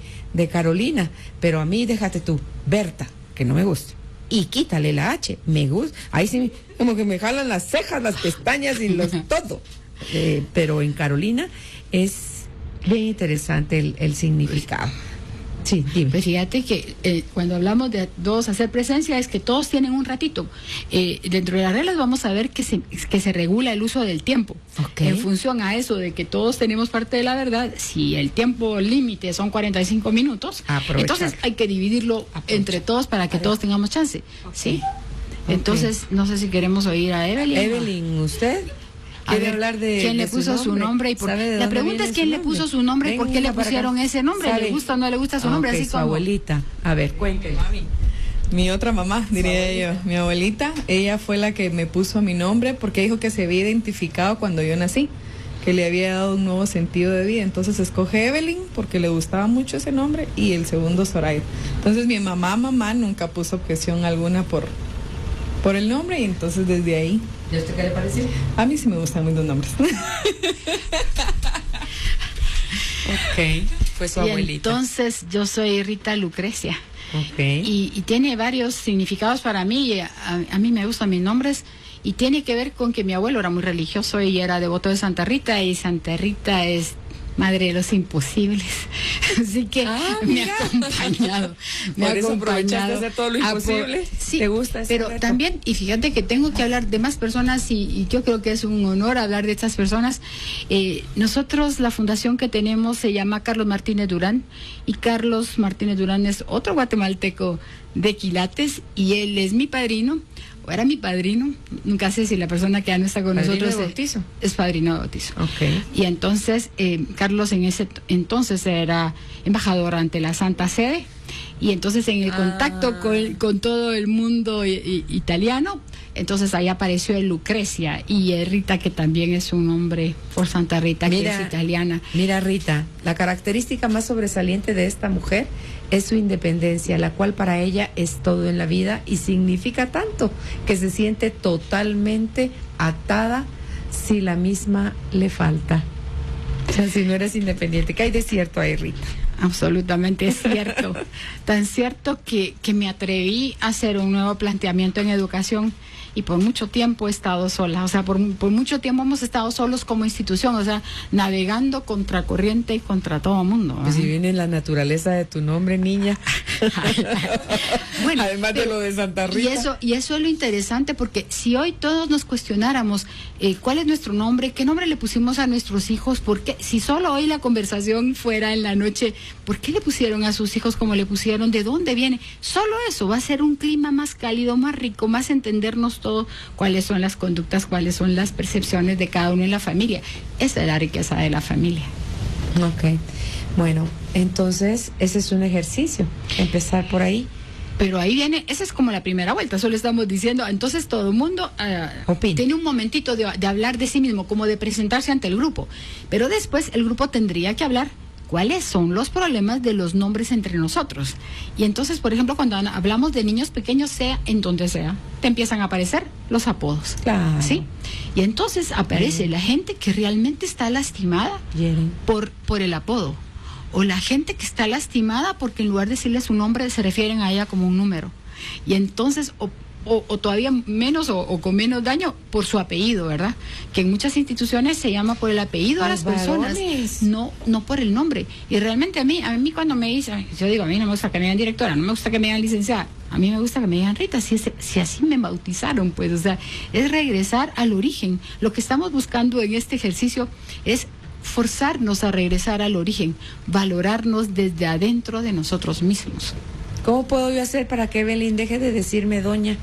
S1: Carolina, pero a mí déjate tú, Berta, que no me gusta. Y quítale la H, me gusta. Ahí sí, como que me jalan las cejas, las pestañas y todo. Pero en Carolina es bien interesante el significado. Sí, dime.
S3: Pues fíjate que cuando hablamos de todos hacer presencia es que todos tienen un ratito. Dentro de las reglas vamos a ver que se regula el uso del tiempo.
S1: Okay.
S3: En función a eso de que todos tenemos parte de la verdad, si el tiempo límite son 45 minutos, entonces hay que dividirlo entre todos para que todos tengamos chance. Okay. ¿Sí? Okay. Entonces, no sé si queremos oír a Evelyn.
S1: Evelyn, ¿usted?
S4: quiere hablar de
S3: quién le puso su nombre y por la pregunta es quién le puso su nombre y por qué le pusieron ese nombre. ¿Le gusta o no le gusta su nombre? Así
S1: su
S3: como
S1: abuelita. A ver, cuénteme.
S4: Mi otra mamá, diría yo, mi abuelita, ella fue la que me puso mi nombre porque dijo que se había identificado cuando yo nací, que le había dado un nuevo sentido de vida. Entonces escoge Evelyn porque le gustaba mucho ese nombre y el segundo Zoraida. Entonces mi mamá nunca puso objeción alguna por el nombre y entonces desde ahí.
S1: ¿Y a usted qué le pareció?
S4: A mí sí me gustan muchos nombres.
S1: Ok, fue su abuelita.
S3: Entonces yo soy Rita Lucrecia.
S1: Okay.
S3: Y tiene varios significados para mí. A mí me gustan mis nombres y tiene que ver con que mi abuelo era muy religioso y era devoto de Santa Rita, y Santa Rita es madre de los imposibles. Así que me ha acompañado.
S4: Por eso aprovechaste de hacer todo lo imposible.
S3: Sí,
S4: ¿te gusta ese
S3: pero
S4: reto?
S3: también, y fíjate que tengo que hablar de más personas y yo creo que es un honor hablar de estas personas. Nosotros, la fundación que tenemos se llama Carlos Martínez Durán, y Carlos Martínez Durán es otro guatemalteco de quilates y él es mi padrino, o era mi padrino, nunca sé si la persona que ya no está con
S1: ¿Padrino
S3: nosotros
S1: de bautizo?
S3: Es padrino de bautizo.
S1: Okay.
S3: Y entonces Carlos en ese entonces era embajador ante la Santa Sede, y entonces en el contacto con todo el mundo italiano, entonces ahí apareció el Lucrecia y Rita, que también es un nombre por Santa Rita, que es italiana.
S1: Mira, Rita, la característica más sobresaliente de esta mujer es su independencia, la cual para ella es todo en la vida y significa tanto que se siente totalmente atada si la misma le falta. O sea, si no eres independiente, que hay de cierto ahí, Rita.
S3: Absolutamente es cierto. Tan cierto que me atreví a hacer un nuevo planteamiento en educación, y por mucho tiempo he estado sola. O sea, por mucho tiempo hemos estado solos como institución, o sea, navegando contra corriente y contra todo el mundo.
S1: Pues si viene la naturaleza de tu nombre, niña.
S3: Bueno,
S4: además de lo de Santa Rita.
S3: Y eso es lo interesante, porque si hoy todos nos cuestionáramos cuál es nuestro nombre, qué nombre le pusimos a nuestros hijos, porque si solo hoy la conversación fuera en la noche, ¿por qué le pusieron a sus hijos como le pusieron? ¿De dónde viene? Solo eso va a ser un clima más cálido, más rico, más entendernos todo, cuáles son las conductas, cuáles son las percepciones de cada uno en la familia. Esa es la riqueza de la familia.
S1: Ok, bueno, entonces ese es un ejercicio, empezar por ahí.
S3: Pero ahí viene, esa es como la primera vuelta, solo estamos diciendo, entonces todo el mundo tiene un momentito de hablar de sí mismo, como de presentarse ante el grupo, pero después el grupo tendría que hablar cuáles son los problemas de los nombres entre nosotros. Y entonces, por ejemplo, cuando hablamos de niños pequeños, sea en donde sea, te empiezan a aparecer los apodos.
S1: Claro.
S3: ¿Sí? Y entonces aparece la gente que realmente está lastimada por el apodo. O la gente que está lastimada porque en lugar de decirle su nombre se refieren a ella como un número. Y entonces, o todavía menos o con menos daño por su apellido, ¿verdad? Que en muchas instituciones se llama por el apellido a las personas, no por el nombre. Y realmente a mí cuando me dicen, yo digo, a mí no me gusta que me digan directora, no me gusta que me digan licenciada, a mí me gusta que me digan Rita, si así me bautizaron, pues, o sea, es regresar al origen. Lo que estamos buscando en este ejercicio es forzarnos a regresar al origen, valorarnos desde adentro de nosotros mismos.
S1: ¿Cómo puedo yo hacer para que Evelyn deje de decirme doña?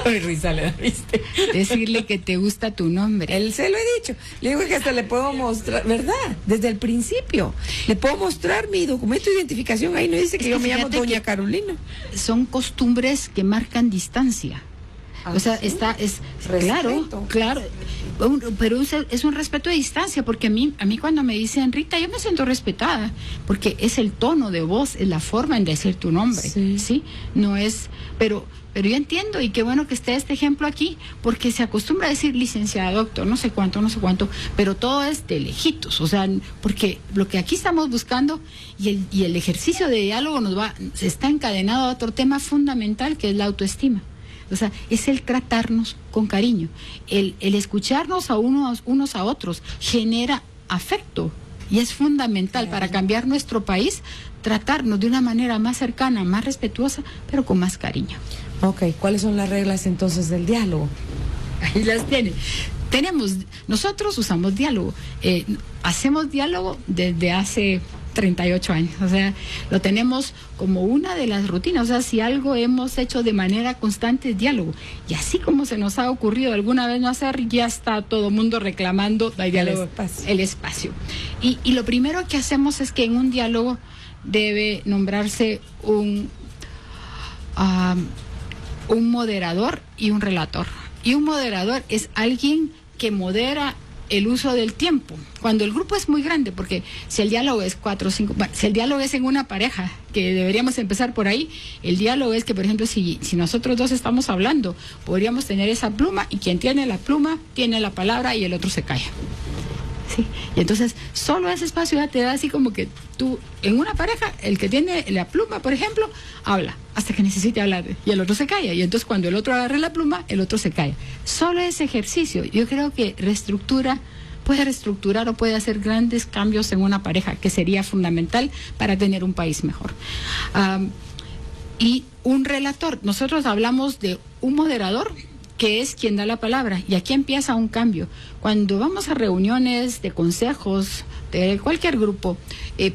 S4: Ay, risa le diste.
S3: Decirle que te gusta tu nombre.
S1: Él se lo he dicho. Le digo que hasta le puedo mostrar, ¿verdad? Desde el principio. Le puedo mostrar mi documento de identificación. Ahí no dice que yo me llamo doña Carolina.
S3: Son costumbres que marcan distancia. O sea,
S1: ¿sí?
S3: Claro, pero es un respeto de distancia, porque a mí cuando me dicen Rita, yo me siento respetada, porque es el tono de voz, es la forma en decir tu nombre, ¿sí? No es, pero yo entiendo, y qué bueno que esté este ejemplo aquí, porque se acostumbra a decir licenciada, doctor, no sé cuánto, pero todo es de lejitos, o sea, porque lo que aquí estamos buscando y el ejercicio de diálogo está encadenado a otro tema fundamental, que es la autoestima. O sea, es el tratarnos con cariño, el escucharnos a unos a otros, genera afecto, y es fundamental para cambiar nuestro país, tratarnos de una manera más cercana, más respetuosa, pero con más cariño.
S1: Ok, ¿cuáles son las reglas entonces del diálogo?
S3: Ahí las tiene. Nosotros usamos diálogo, hacemos diálogo desde hace 38 años, o sea, lo tenemos como una de las rutinas, o sea, si algo hemos hecho de manera constante es diálogo, y así como se nos ha ocurrido alguna vez no hacer, ya está todo el mundo reclamando el espacio. Y lo primero que hacemos es que en un diálogo debe nombrarse un moderador y un relator, y un moderador es alguien que modera el uso del tiempo. Cuando el grupo es muy grande, porque si el diálogo es 4 o 5, si el diálogo es en una pareja, que deberíamos empezar por ahí, el diálogo es que, por ejemplo, si nosotros dos estamos hablando, podríamos tener esa pluma y quien tiene la pluma tiene la palabra y el otro se calla. ¿Sí? Y entonces solo ese espacio ya te da así como que tú, en una pareja, el que tiene la pluma, por ejemplo, habla hasta que necesite hablar y el otro se calla, y entonces cuando el otro agarre la pluma, el otro se calla. Solo ese ejercicio, yo creo que puede reestructurar o puede hacer grandes cambios en una pareja, que sería fundamental para tener un país mejor. Y un relator, nosotros hablamos de un moderador, que es quien da la palabra, y aquí empieza un cambio. Cuando vamos a reuniones de consejos de cualquier grupo,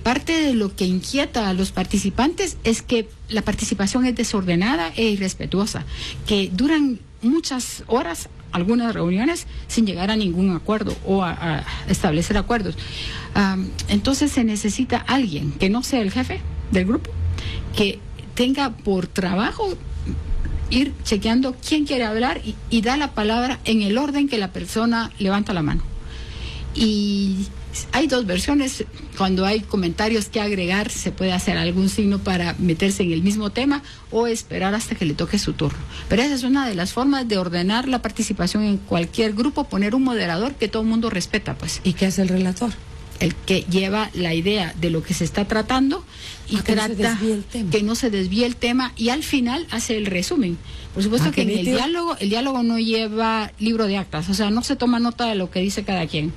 S3: parte de lo que inquieta a los participantes es que la participación es desordenada e irrespetuosa, que duran muchas horas algunas reuniones sin llegar a ningún acuerdo o a establecer acuerdos. Entonces se necesita alguien que no sea el jefe del grupo, que tenga por trabajo ir chequeando quién quiere hablar y da la palabra en el orden que la persona levanta la mano. Y hay dos versiones. Cuando hay comentarios que agregar, se puede hacer algún signo para meterse en el mismo tema o esperar hasta que le toque su turno. Pero esa es una de las formas de ordenar la participación en cualquier grupo, poner un moderador que todo el mundo respeta, pues.
S1: ¿Y qué hace el relator?
S3: El que lleva la idea de lo que se está tratando y trata que no se desvíe el tema, y al final hace el resumen. Por supuesto que en el diálogo no lleva libro de actas, o sea, no se toma nota de lo que dice cada quien.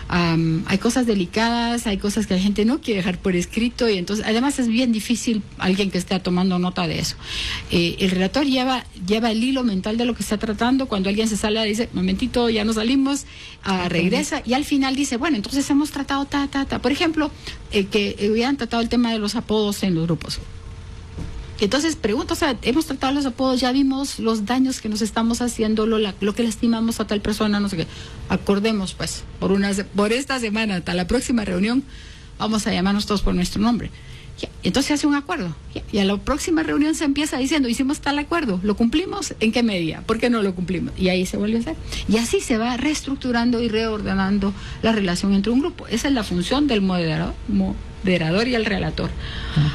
S3: Hay cosas delicadas, hay cosas que la gente no quiere dejar por escrito, y entonces además es bien difícil alguien que esté tomando nota de eso. El relator lleva el hilo mental de lo que está tratando. Cuando alguien se sale, dice, momentito, ya nos salimos, regresa, y al final dice, bueno, entonces hemos tratado por ejemplo, que hubieran tratado el tema de los apodos en los grupos. Entonces pregunto, o sea, hemos tratado los apodos, ya vimos los daños que nos estamos haciendo, lo que lastimamos a tal persona, no sé qué. Acordemos, pues, por esta semana, hasta la próxima reunión, vamos a llamarnos todos por nuestro nombre. Ya, entonces se hace un acuerdo. Ya, y a la próxima reunión se empieza diciendo, hicimos tal acuerdo, ¿lo cumplimos? ¿En qué medida? ¿Por qué no lo cumplimos? Y ahí se vuelve a hacer. Y así se va reestructurando y reordenando la relación entre un grupo. Esa es la función del moderador y el relator.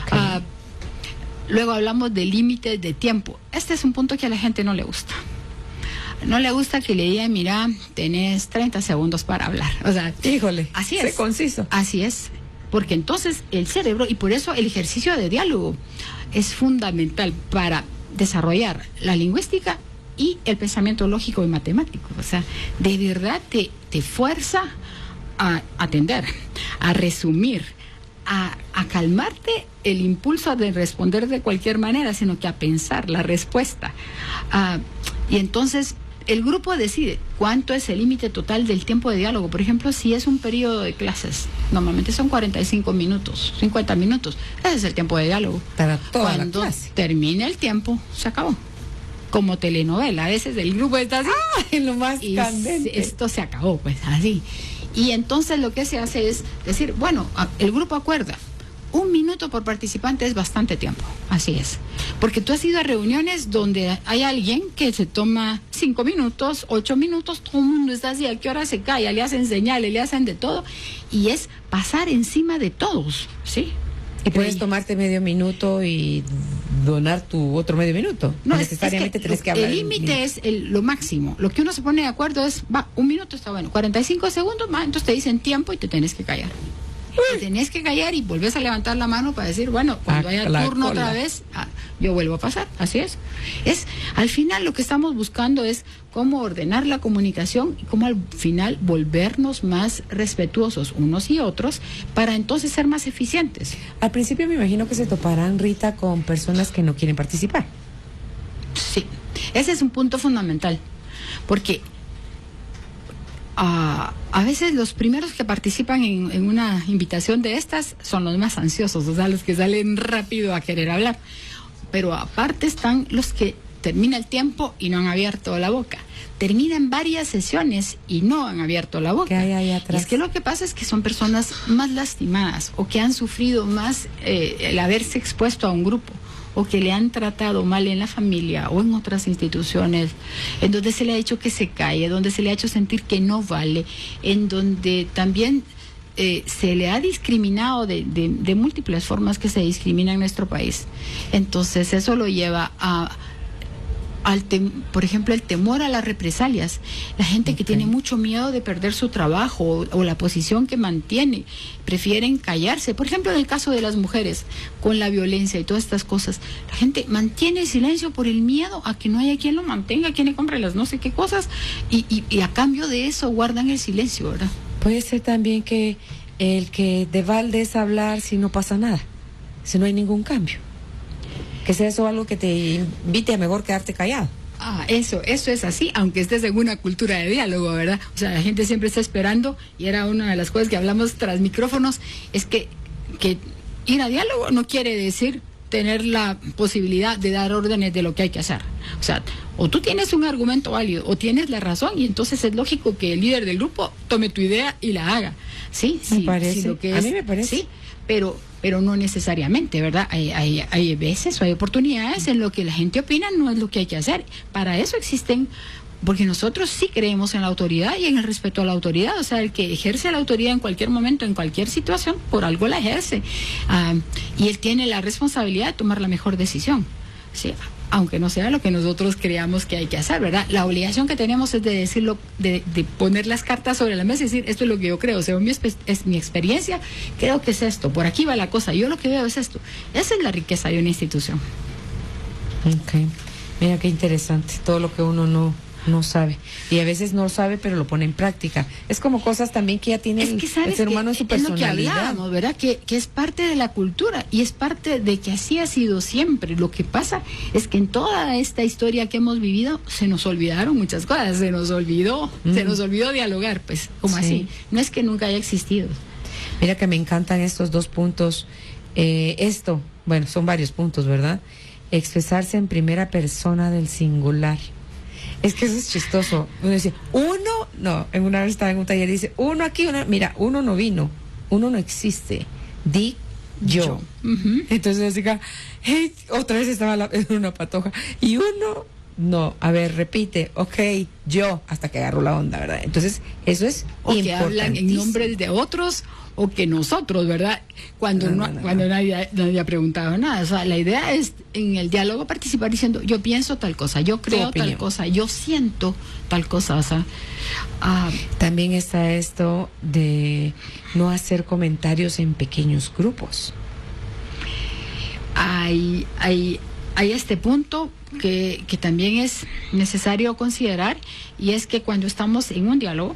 S3: Okay. Luego hablamos de límites de tiempo. Este es un punto que a la gente no le gusta. No le gusta que le digan, mira, tenés 30 segundos para hablar. O sea,
S1: híjole,
S3: así es.
S1: Sé conciso.
S3: Así es. Porque entonces el cerebro, y por eso el ejercicio de diálogo es fundamental para desarrollar la lingüística y el pensamiento lógico y matemático. O sea, de verdad te fuerza a atender, a resumir, a calmarte el impulso de responder de cualquier manera, sino que a pensar la respuesta. Y entonces el grupo decide cuánto es el límite total del tiempo de diálogo. Por ejemplo, si es un periodo de clases, normalmente son 45 minutos, 50 minutos. Ese es el tiempo de diálogo.
S1: Para toda la clase.
S3: Cuando termine el tiempo, se acabó. Como telenovela, a veces el grupo está así.
S1: ¡Ay, lo más candente!
S3: Esto se acabó, pues así. Y entonces lo que se hace es decir, bueno, el grupo acuerda, 1 minuto por participante es bastante tiempo, así es. Porque tú has ido a reuniones donde hay alguien que se toma 5 minutos, 8 minutos, todo el mundo está así, ¿a qué hora se calla? Le hacen señales, le hacen de todo, y es pasar encima de todos, ¿sí?
S1: Y puedes tomarte medio minuto y donar tu otro medio minuto.
S3: No
S1: necesariamente tienes que hablar.
S3: El límite es lo máximo. Lo que uno se pone de acuerdo es, 1 minuto está bueno, 45 segundos más, entonces te dicen tiempo y te tenés que callar. Te tenés que callar y volvés a levantar la mano para decir, bueno, cuando haya turno otra vez, yo vuelvo a pasar, así es. Al final lo que estamos buscando es cómo ordenar la comunicación y cómo al final volvernos más respetuosos unos y otros para entonces ser más eficientes.
S1: Al principio me imagino que se toparán, Rita, con personas que no quieren participar.
S3: Sí, ese es un punto fundamental, porque a veces los primeros que participan en una invitación de estas son los más ansiosos, o sea, los que salen rápido a querer hablar. Pero aparte están los que termina el tiempo y no han abierto la boca. Terminan varias sesiones y no han abierto la boca.
S1: ¿Qué hay ahí atrás?
S3: Y es que lo que pasa es que son personas más lastimadas o que han sufrido más el haberse expuesto a un grupo, o que le han tratado mal en la familia o en otras instituciones, en donde se le ha hecho que se calle, donde se le ha hecho sentir que no vale, en donde también se le ha discriminado de múltiples formas que se discrimina en nuestro país. Entonces eso lo lleva por ejemplo, el temor a las represalias. La gente que tiene mucho miedo de perder su trabajo o la posición que mantiene, prefieren callarse. Por ejemplo, en el caso de las mujeres, con la violencia y todas estas cosas, la gente mantiene silencio por el miedo a que no haya quien lo mantenga, quien le compre las no sé qué cosas, y a cambio de eso guardan el silencio, ¿verdad?
S1: Puede ser también que el que de balde es hablar si no pasa nada, si no hay ningún cambio. Que sea eso algo que te invite a mejor quedarte callado.
S3: Eso es así, aunque estés en una cultura de diálogo, ¿verdad? O sea, la gente siempre está esperando, y era una de las cosas que hablamos tras micrófonos, es que ir a diálogo no quiere decir tener la posibilidad de dar órdenes de lo que hay que hacer. O sea, o tú tienes un argumento válido, o tienes la razón, y entonces es lógico que el líder del grupo tome tu idea y la haga. Sí,
S1: me parece.
S3: Sí, lo que
S1: a mí me parece.
S3: Sí, pero no necesariamente, ¿verdad? Hay veces o hay oportunidades en lo que la gente opina no es lo que hay que hacer. Para eso existen, porque nosotros sí creemos en la autoridad y en el respeto a la autoridad. O sea, el que ejerce la autoridad en cualquier momento, en cualquier situación, por algo la ejerce. Y él tiene la responsabilidad de tomar la mejor decisión, ¿sí? Aunque no sea lo que nosotros creamos que hay que hacer, ¿verdad? La obligación que tenemos es de decirlo, de poner las cartas sobre la mesa y decir, esto es lo que yo creo, según es mi experiencia, creo que es esto, por aquí va la cosa, yo lo que veo es esto. Esa es la riqueza de una institución.
S1: Ok, mira qué interesante, todo lo que uno no sabe, y a veces no sabe pero lo pone en práctica. Es como cosas también que ya tiene el ser humano en su personalidad.
S3: Es lo que hablábamos, ¿verdad? Que es parte de la cultura y es parte de que así ha sido siempre. Lo que pasa es que en toda esta historia que hemos vivido se nos olvidaron muchas cosas, se nos olvidó dialogar, pues, como así. No es que nunca haya existido.
S1: Mira que me encantan estos dos puntos. Bueno, son varios puntos, ¿verdad? Expresarse en primera persona del singular. Es que eso es chistoso. Uno dice, en una vez estaba en un taller y dice, uno aquí, mira, uno no vino, uno no existe, di yo.
S3: Uh-huh.
S1: Entonces diga, hey, otra vez estaba en una patoja, y uno, no, a ver, repite, ok, yo, hasta que agarró la onda, ¿verdad? Entonces, eso es
S3: o que hablan en nombre de otros, o que nosotros, ¿verdad? Cuando nadie ha preguntado nada. O sea, la idea es en el diálogo participar diciendo, yo pienso tal cosa, yo creo tal cosa, yo siento tal cosa. O sea,
S1: también está esto de no hacer comentarios en pequeños grupos.
S3: Hay este punto que también es necesario considerar, y es que cuando estamos en un diálogo,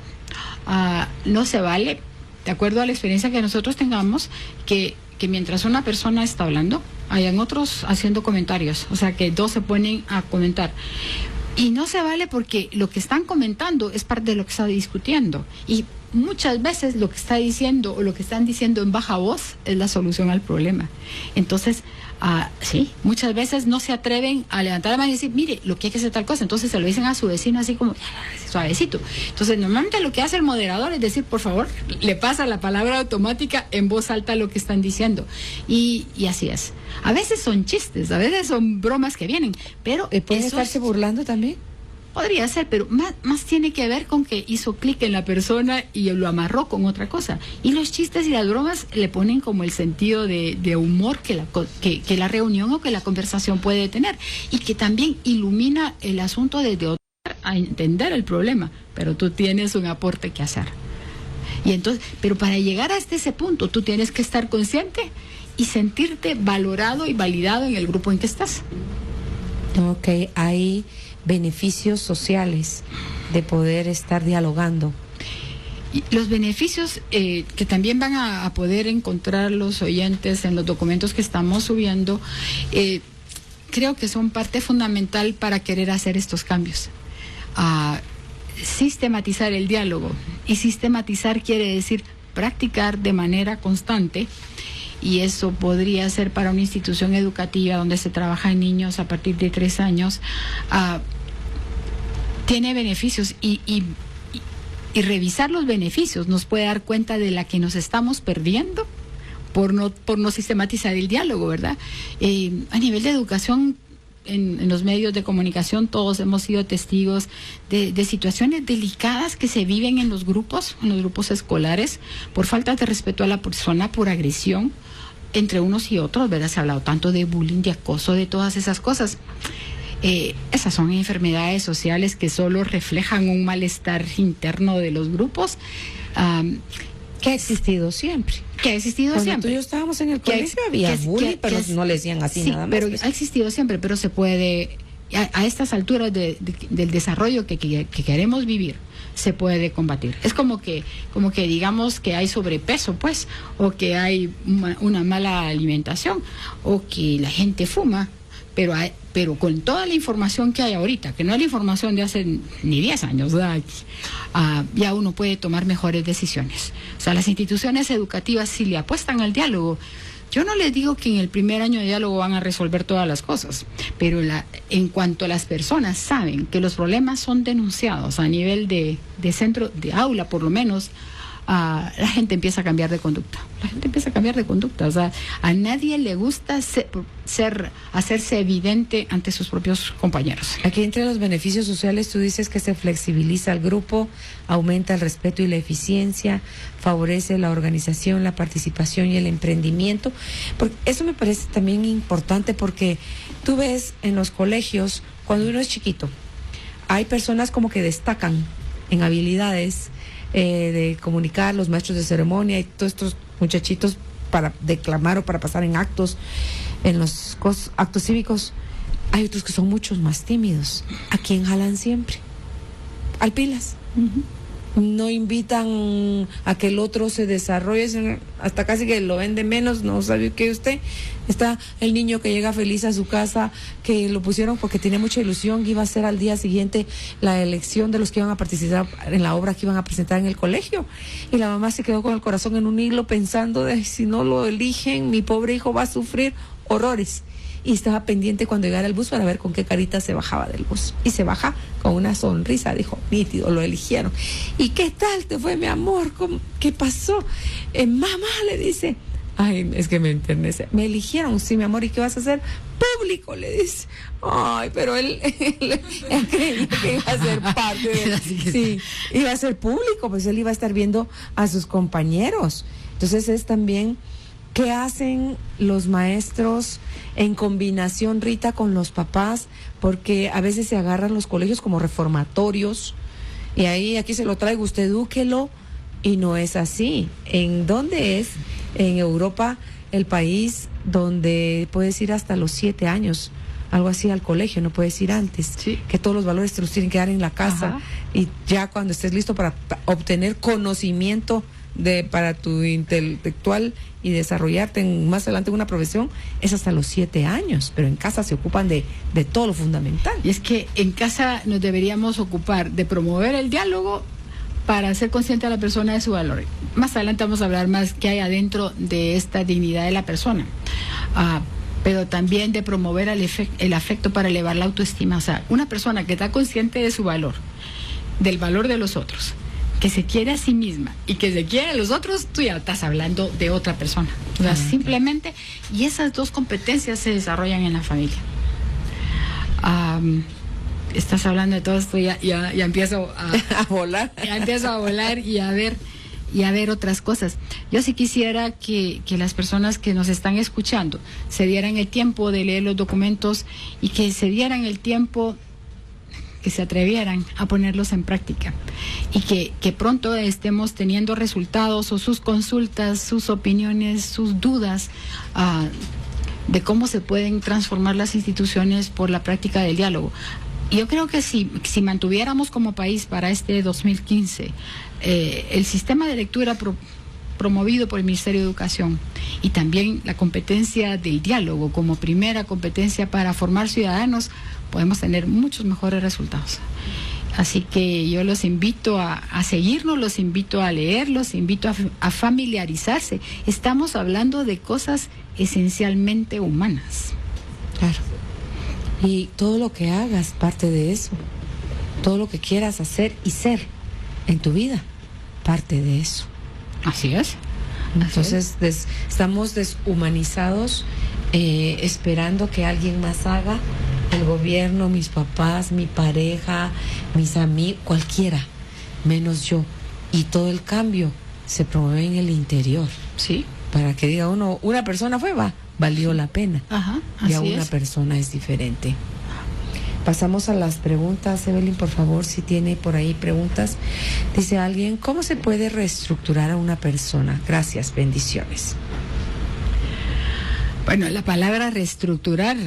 S3: no se vale, de acuerdo a la experiencia que nosotros tengamos, que mientras una persona está hablando, hayan otros haciendo comentarios, o sea, que dos se ponen a comentar. Y no se vale porque lo que están comentando es parte de lo que está discutiendo. Y muchas veces lo que está diciendo o lo que están diciendo en baja voz es la solución al problema. Entonces, muchas veces no se atreven a levantar la mano y decir, mire, lo que hay que hacer tal cosa. Entonces se lo dicen a su vecino así como suavecito. Entonces, normalmente lo que hace el moderador es decir, por favor, le pasa la palabra automática en voz alta lo que están diciendo. Y así es. A veces son chistes, a veces son bromas que vienen, pero
S1: ¿pueden estarse burlando también?
S3: Podría ser, pero más tiene que ver con que hizo clic en la persona y lo amarró con otra cosa. Y los chistes y las bromas le ponen como el sentido de humor que la reunión o que la conversación puede tener. Y que también ilumina el asunto desde otro a entender el problema. Pero tú tienes un aporte que hacer. Y entonces, pero para llegar hasta ese punto, tú tienes que estar consciente y sentirte valorado y validado en el grupo en que estás.
S1: Ok, hay beneficios sociales de poder estar dialogando.
S3: Y los beneficios que también van a poder encontrar los oyentes en los documentos que estamos subiendo, creo que son parte fundamental para querer hacer estos cambios. sistematizar el diálogo. Y sistematizar quiere decir practicar de manera constante, y eso podría ser para una institución educativa donde se trabaja en niños a partir de 3 años. Tiene beneficios y revisar los beneficios nos puede dar cuenta de la que nos estamos perdiendo por no sistematizar el diálogo, ¿verdad? A nivel de educación, en los medios de comunicación, todos hemos sido testigos de situaciones delicadas que se viven en los grupos escolares, por falta de respeto a la persona, por agresión entre unos y otros, ¿verdad? Se ha hablado tanto de bullying, de acoso, de todas esas cosas. Esas son enfermedades sociales que solo reflejan un malestar interno de los grupos.
S1: Que ha existido siempre. Cuando tú y yo estábamos en el colegio había bullying, pero no le decían así nada más.
S3: Pero ha existido siempre, pero se puede, a estas alturas del desarrollo que queremos vivir, se puede combatir. Es como que digamos que hay sobrepeso, pues, o que hay una mala alimentación, o que la gente fuma, pero con toda la información que hay ahorita, que no es la información de hace ni 10 años, ya uno puede tomar mejores decisiones. O sea, las instituciones educativas, si le apuestan al diálogo, yo no les digo que en el primer año de diálogo van a resolver todas las cosas, pero en cuanto las personas saben que los problemas son denunciados a nivel de centro, de aula por lo menos, la gente empieza a cambiar de conducta. O sea, a nadie le gusta hacerse evidente ante sus propios compañeros.
S1: Aquí entre los beneficios sociales tú dices que se flexibiliza el grupo, aumenta el respeto y la eficiencia, favorece la organización, la participación y el emprendimiento. Porque eso me parece también importante, porque tú ves en los colegios, cuando uno es chiquito, hay personas como que destacan en habilidades de comunicar, los maestros de ceremonia y todos estos muchachitos para declamar o para pasar en actos, en los actos cívicos. Hay otros que son muchos más tímidos. ¿A quién jalan siempre? Al pilas. No invitan a que el otro se desarrolle, hasta casi que lo ven de menos. No sabe que usted está el niño que llega feliz a su casa, que lo pusieron porque tenía mucha ilusión, que iba a ser al día siguiente la elección de los que iban a participar en la obra que iban a presentar en el colegio, y la mamá se quedó con el corazón en un hilo pensando de si no lo eligen, mi pobre hijo va a sufrir horrores. Y estaba pendiente cuando llegara el bus para ver con qué carita se bajaba del bus. Y se baja con una sonrisa, dijo, nítido, lo eligieron. ¿Y qué tal te fue, mi amor? ¿Qué pasó? Mamá, le dice, ay, es que me enternece. Me eligieron, sí, mi amor, ¿y qué vas a hacer? Público, le dice. Ay, pero él creía que iba a ser parte de... Sí, iba a ser público, pues él iba a estar viendo a sus compañeros. Entonces es también... ¿Qué hacen los maestros en combinación, Rita, con los papás? Porque a veces se agarran los colegios como reformatorios y aquí se lo traigo, usted edúquelo, y no es así. ¿En dónde es? En Europa, el país donde puedes ir hasta los 7 años, algo así, al colegio, no puedes ir antes. Sí. Que todos los valores te los tienen que dar en la casa. Ajá. Y ya cuando estés listo para obtener conocimiento para tu intelectual y desarrollarte más adelante en una profesión, es hasta los 7 años, pero en casa se ocupan de todo lo fundamental.
S3: Y es que en casa nos deberíamos ocupar de promover el diálogo para hacer consciente a la persona de su valor. Más adelante vamos a hablar más qué hay adentro de esta dignidad de la persona, pero también de promover el afecto para elevar la autoestima. O sea, una persona que está consciente de su valor, del valor de los otros, que se quiere a sí misma y que se quiere a los otros, tú ya estás hablando de otra persona. O sea, simplemente, y esas dos competencias se desarrollan en la familia. Estás hablando de todo esto, ya empiezo
S1: a volar.
S3: Ya empiezo a volar y a ver otras cosas. Yo sí quisiera que las personas que nos están escuchando se dieran el tiempo de leer los documentos y que se dieran el tiempo, que se atrevieran a ponerlos en práctica, y que pronto estemos teniendo resultados o sus consultas, sus opiniones, sus dudas de cómo se pueden transformar las instituciones por la práctica del diálogo. Yo creo que si mantuviéramos como país para este 2015 el sistema de lectura promovido por el Ministerio de Educación, y también la competencia del diálogo como primera competencia para formar ciudadanos, podemos tener muchos mejores resultados. Así que yo los invito a seguirnos, los invito a leer, los invito a familiarizarse. Estamos hablando de cosas esencialmente humanas.
S1: Claro. Y todo lo que hagas parte de eso. Todo lo que quieras hacer y ser en tu vida parte de eso.
S3: Así es.
S1: Entonces estamos deshumanizados, esperando que alguien más haga. El gobierno, mis papás, mi pareja, mis amigos, cualquiera, menos yo. Y todo el cambio se promueve en el interior.
S3: Sí.
S1: Para que diga uno, una persona valió la pena.
S3: Ajá,
S1: ya
S3: así
S1: una
S3: es.
S1: persona es diferente. Pasamos a las preguntas. Evelyn, por favor, si tiene por ahí preguntas. Dice alguien, ¿cómo se puede reestructurar a una persona? Gracias, bendiciones.
S3: Bueno, la palabra reestructurar,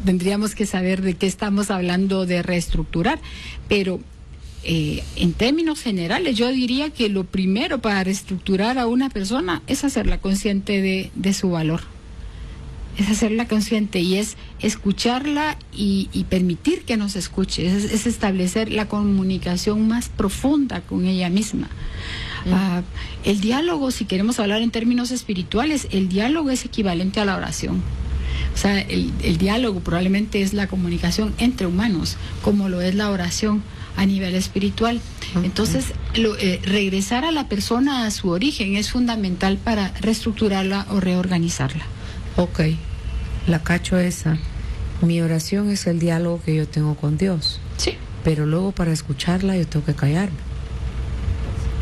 S3: tendríamos que saber de qué estamos hablando de reestructurar, pero en términos generales yo diría que lo primero para reestructurar a una persona es hacerla consciente de su valor. Es hacerla consciente y es escucharla y permitir que nos escuche, es establecer la comunicación más profunda con ella misma. El diálogo, si queremos hablar en términos espirituales, el diálogo es equivalente a la oración. O sea, el diálogo probablemente es la comunicación entre humanos, como lo es la oración a nivel espiritual. Entonces, regresar a la persona a su origen es fundamental para reestructurarla o reorganizarla.
S1: Ok, la cacho esa. Mi oración es el diálogo que yo tengo con Dios.
S3: Sí.
S1: Pero luego para escucharla yo tengo que callarme.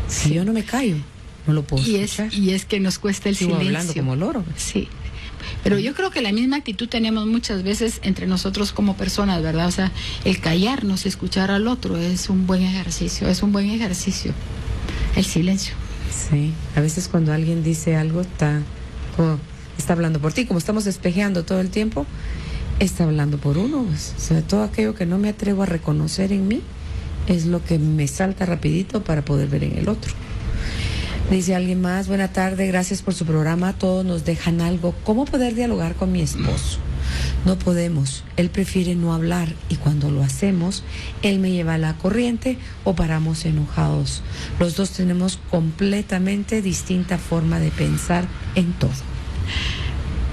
S1: Si yo no me callo, no lo puedo escuchar.
S3: Y es que nos cuesta el
S1: Sigo
S3: silencio.
S1: hablando como loro.
S3: Sí. Pero yo creo que la misma actitud tenemos muchas veces entre nosotros como personas, ¿verdad? O sea, el callarnos, escuchar al otro es un buen ejercicio, el silencio.
S1: Sí, a veces cuando alguien dice algo está hablando por ti, como estamos despejeando todo el tiempo, está hablando por uno, pues. O sea, todo aquello que no me atrevo a reconocer en mí es lo que me salta rapidito para poder ver en el otro. Dice alguien más, buena tarde, gracias por su programa, todos nos dejan algo. ¿Cómo poder dialogar con mi esposo? No podemos, él prefiere no hablar y cuando lo hacemos, él me lleva a la corriente o paramos enojados. Los dos tenemos completamente distinta forma de pensar en todo.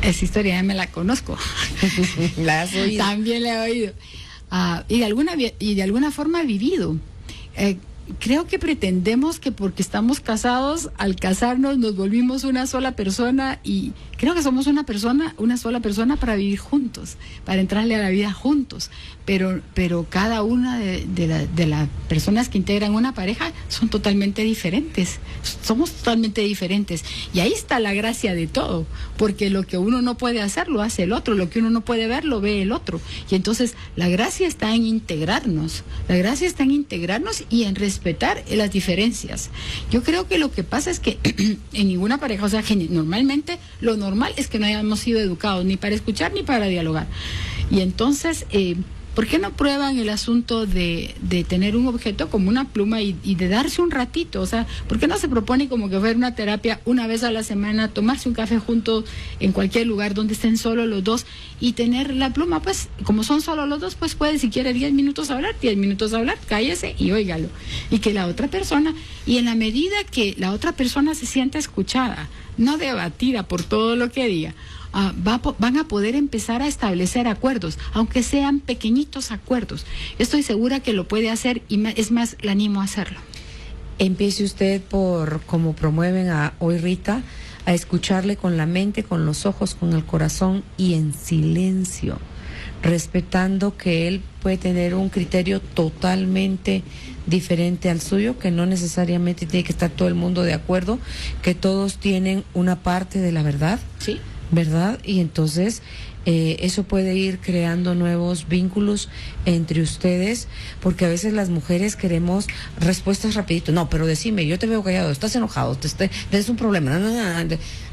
S3: Esa historia ya me la conozco.
S1: ¿La has oído?
S3: También la he oído. Y de alguna forma he vivido. Creo que pretendemos que porque estamos casados, al casarnos nos volvimos una sola persona y creo que somos una sola persona para vivir juntos, para entrarle a la vida juntos. Pero cada una de las personas que integran una pareja son totalmente diferentes. Somos totalmente diferentes. Y ahí está la gracia de todo, porque lo que uno no puede hacer lo hace el otro, lo que uno no puede ver lo ve el otro. Y entonces la gracia está en integrarnos. La gracia está en integrarnos y en respetar las diferencias. Yo creo que lo que pasa es que en ninguna pareja, o sea, normalmente lo normal es que no hayamos sido educados ni para escuchar ni para dialogar. Y entonces, ¿por qué no prueban el asunto de tener un objeto como una pluma y de darse un ratito? O sea, ¿por qué no se propone como que fuera una terapia una vez a la semana, tomarse un café juntos en cualquier lugar donde estén solo los dos y tener la pluma? Pues, como son solo los dos, pues puede, si quiere 10 minutos hablar, cállese y óigalo. Y que la otra persona, y en la medida que la otra persona se sienta escuchada, no debatida por todo lo que diga, van a poder empezar a establecer acuerdos, aunque sean pequeñitos acuerdos. Estoy segura que lo puede hacer y es más, le animo a hacerlo.
S1: Empiece usted por, como promueven a hoy Rita, a escucharle con la mente, con los ojos, con el corazón y en silencio, respetando que él puede tener un criterio totalmente diferente al suyo, que no necesariamente tiene que estar todo el mundo de acuerdo, que todos tienen una parte de la verdad.
S3: Sí.
S1: ¿Verdad? Y entonces eso puede ir creando nuevos vínculos entre ustedes, porque a veces las mujeres queremos respuestas rapidito. No, pero decime, yo te veo callado, estás enojado, tienes un problema.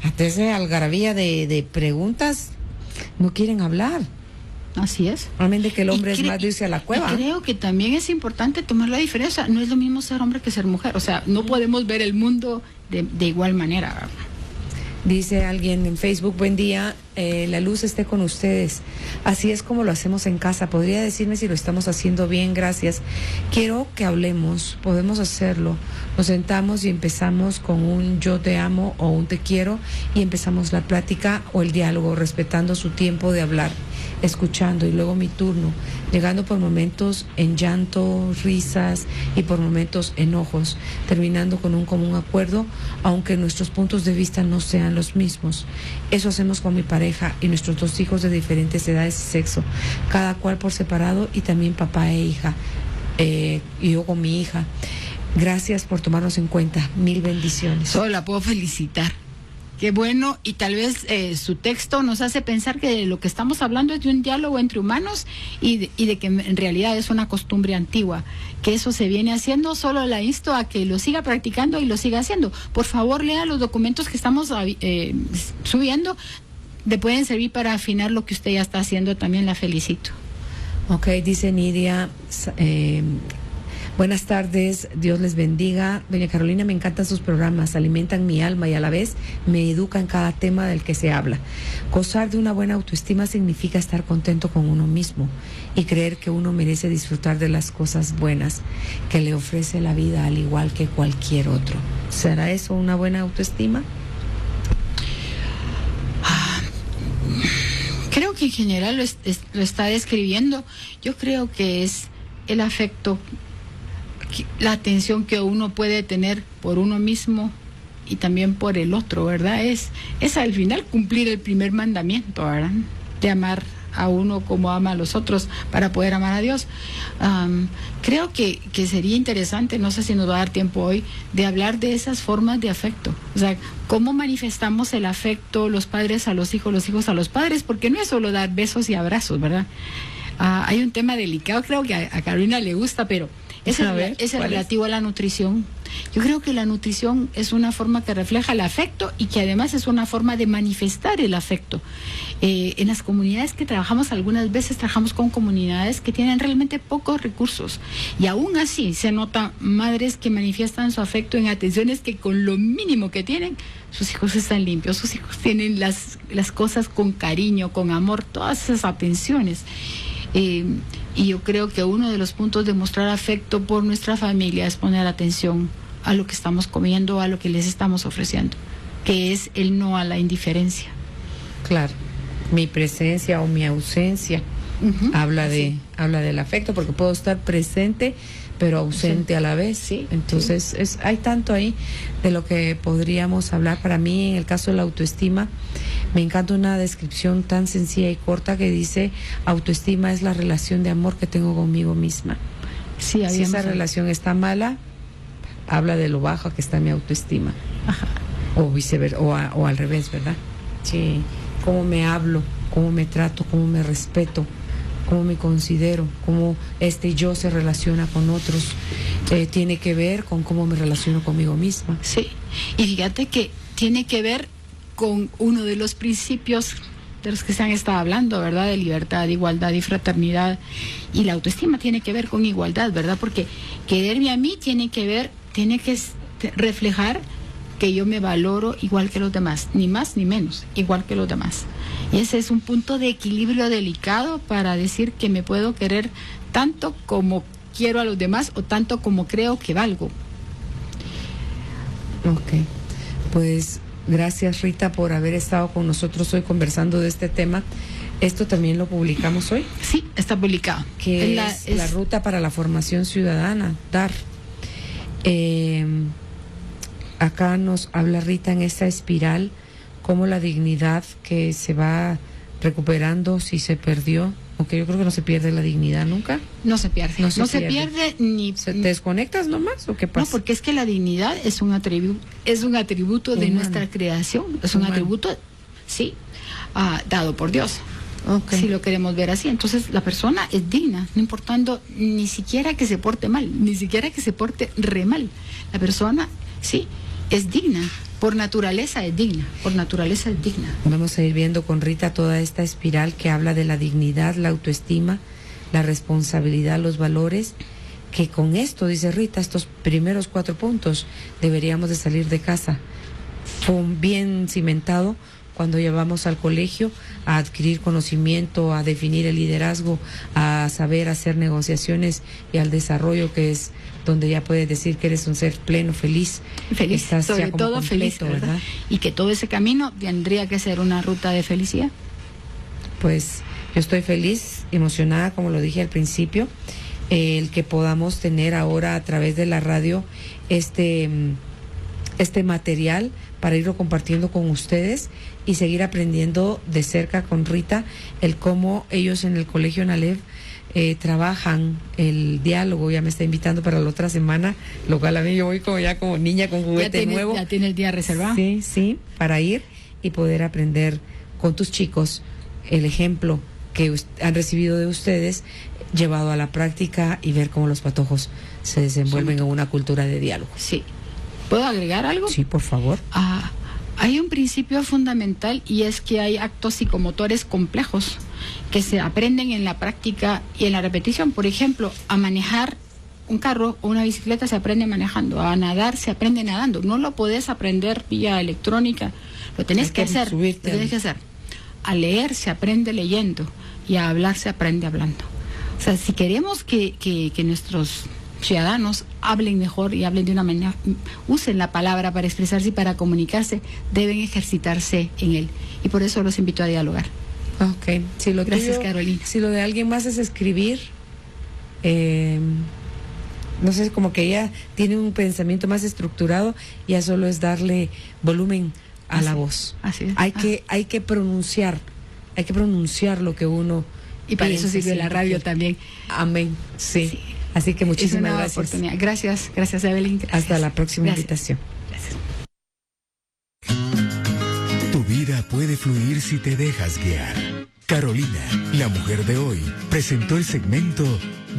S1: Hasta esa algarabía de preguntas no quieren hablar.
S3: Así es.
S1: Realmente que el hombre es más de irse a la cueva.
S3: Y creo que también es importante tomar la diferencia. No es lo mismo ser hombre que ser mujer. O sea, no podemos ver el mundo de igual manera.
S1: Dice alguien en Facebook, buen día, la luz esté con ustedes. Así es como lo hacemos en casa. ¿Podría decirme si lo estamos haciendo bien? Gracias. Quiero que hablemos, podemos hacerlo. Nos sentamos y empezamos con un yo te amo o un te quiero y empezamos la plática o el diálogo respetando su tiempo de hablar, escuchando, y luego mi turno, llegando por momentos en llanto, risas y por momentos enojos, terminando con un común acuerdo, aunque nuestros puntos de vista no sean los mismos. Eso hacemos con mi pareja y nuestros 2 hijos de diferentes edades y sexo, cada cual por separado, y también papá e hija, y yo con mi hija. Gracias por tomarnos en cuenta. Mil bendiciones.
S3: Solo la puedo felicitar. Qué bueno, y tal vez su texto nos hace pensar que lo que estamos hablando es de un diálogo entre humanos y de que en realidad es una costumbre antigua, que eso se viene haciendo. Solo la insto a que lo siga practicando y lo siga haciendo. Por favor, lea los documentos que estamos subiendo, le pueden servir para afinar lo que usted ya está haciendo. También la felicito.
S1: Ok, dice Nidia, buenas tardes, Dios les bendiga. Doña Carolina, me encantan sus programas, alimentan mi alma y a la vez me educan cada tema del que se habla. Gozar de una buena autoestima significa estar contento con uno mismo y creer que uno merece disfrutar de las cosas buenas que le ofrece la vida al igual que cualquier otro. ¿Será eso una buena autoestima?
S3: Creo que en general lo está describiendo. Yo creo que es el afecto, la atención que uno puede tener por uno mismo y también por el otro, ¿verdad? Es al final cumplir el primer mandamiento, ¿verdad? De amar a uno como ama a los otros para poder amar a Dios. Creo que sería interesante, no sé si nos va a dar tiempo hoy, de hablar de esas formas de afecto. O sea, cómo manifestamos el afecto, los padres a los hijos a los padres, porque no es solo dar besos y abrazos, ¿verdad? Hay un tema delicado, creo que a Carolina le gusta, pero es relativo a la nutrición. Yo creo que la nutrición es una forma que refleja el afecto y que además es una forma de manifestar el afecto. En las comunidades que trabajamos, algunas veces trabajamos con comunidades que tienen realmente pocos recursos, y aún así se nota madres que manifiestan su afecto en atenciones que con lo mínimo que tienen, sus hijos están limpios, sus hijos tienen las cosas con cariño, con amor, todas esas atenciones. Y yo creo que uno de los puntos de mostrar afecto por nuestra familia es poner atención a lo que estamos comiendo, a lo que les estamos ofreciendo, que es el no a la indiferencia.
S1: Claro, mi presencia o mi ausencia habla del afecto, porque puedo estar presente pero ausente a la vez.
S3: Sí,
S1: entonces
S3: sí.
S1: Hay tanto ahí de lo que podríamos hablar. Para mí, en el caso de la autoestima, me encanta una descripción tan sencilla y corta que dice: autoestima es la relación de amor que tengo conmigo misma.
S3: Sí,
S1: si esa relación está mala, habla de lo baja que está mi autoestima.
S3: Ajá.
S1: O viceversa, o al revés, ¿verdad? Sí, cómo me hablo, cómo me trato, cómo me respeto, cómo me considero, cómo yo se relaciona con otros, tiene que ver con cómo me relaciono conmigo misma.
S3: Sí, y fíjate que tiene que ver con uno de los principios de los que se han estado hablando, ¿verdad? De libertad, igualdad y fraternidad. Y la autoestima tiene que ver con igualdad, ¿verdad? Porque quererme a mí tiene que reflejar que yo me valoro igual que los demás, ni más ni menos, igual que los demás. Y ese es un punto de equilibrio delicado para decir que me puedo querer tanto como quiero a los demás o tanto como creo que valgo.
S1: Ok, pues gracias, Rita, por haber estado con nosotros hoy conversando de este tema. ¿Esto también lo publicamos hoy?
S3: Sí, está publicado.
S1: Que es la ruta para la formación ciudadana, DAR. Acá nos habla Rita en esta espiral, cómo la dignidad que se va recuperando si se perdió, aunque yo creo que no se pierde la dignidad nunca.
S3: No se pierde. No se pierde ni...
S1: ¿Te desconectas nomás o qué pasa?
S3: No, porque es que la dignidad es un atributo de nuestra creación, es un atributo, sí, dado por Dios. Okay. Si lo queremos ver así, entonces la persona es digna, no importando ni siquiera que se porte mal, ni siquiera que se porte re mal. La persona, sí, es digna, por naturaleza es digna, por naturaleza es digna.
S1: Vamos a ir viendo con Rita toda esta espiral que habla de la dignidad, la autoestima, la responsabilidad, los valores, que con esto, dice Rita, estos primeros 4 puntos, deberíamos de salir de casa bien cimentado cuando llevamos al colegio a adquirir conocimiento, a definir el liderazgo, a saber hacer negociaciones y al desarrollo, que es donde ya puedes decir que eres un ser pleno, feliz.
S3: Feliz,
S1: Estás
S3: sobre
S1: ya como
S3: todo
S1: completo,
S3: feliz, ¿verdad? Y que todo ese camino tendría que ser una ruta de felicidad.
S1: Pues yo estoy feliz, emocionada, como lo dije al principio, el que podamos tener ahora a través de la radio este material para irlo compartiendo con ustedes y seguir aprendiendo de cerca con Rita el cómo ellos en el Colegio Nalev trabajan el diálogo. Ya me está invitando para la otra semana, lo cual a mí yo voy como niña con juguete nuevo.
S3: Ya tiene el día reservado.
S1: Sí, para ir y poder aprender con tus chicos el ejemplo que han recibido de ustedes, llevado a la práctica y ver cómo los patojos se desenvuelven en una cultura de diálogo.
S3: Sí. ¿Puedo agregar algo?
S1: Sí, por favor.
S3: Hay un principio fundamental y es que hay actos psicomotores complejos que se aprenden en la práctica y en la repetición. Por ejemplo, a manejar un carro o una bicicleta se aprende manejando, a nadar se aprende nadando. No lo podés aprender vía electrónica, lo tenés que hacer. A leer se aprende leyendo y a hablar se aprende hablando. O sea, si queremos que nuestros ciudadanos hablen mejor y hablen de una manera, usen la palabra para expresarse y para comunicarse, deben ejercitarse en él. Y por eso los invito a dialogar.
S1: Ok.
S3: Gracias, Carolina.
S1: Si lo de alguien más es escribir, no sé, como que ella tiene un pensamiento más estructurado, ya solo es darle volumen a la voz.
S3: Así es.
S1: Hay que pronunciar lo que uno
S3: y para eso sirve la radio también.
S1: Amén. Sí. Así que muchísimas gracias.
S3: Oportunidad. Gracias Evelyn.
S1: Hasta la próxima invitación.
S3: Gracias.
S2: Tu vida puede fluir si te dejas guiar. Carolina, la mujer de hoy, presentó el segmento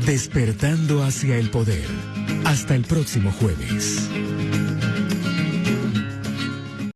S2: Despertando hacia el poder. Hasta el próximo jueves.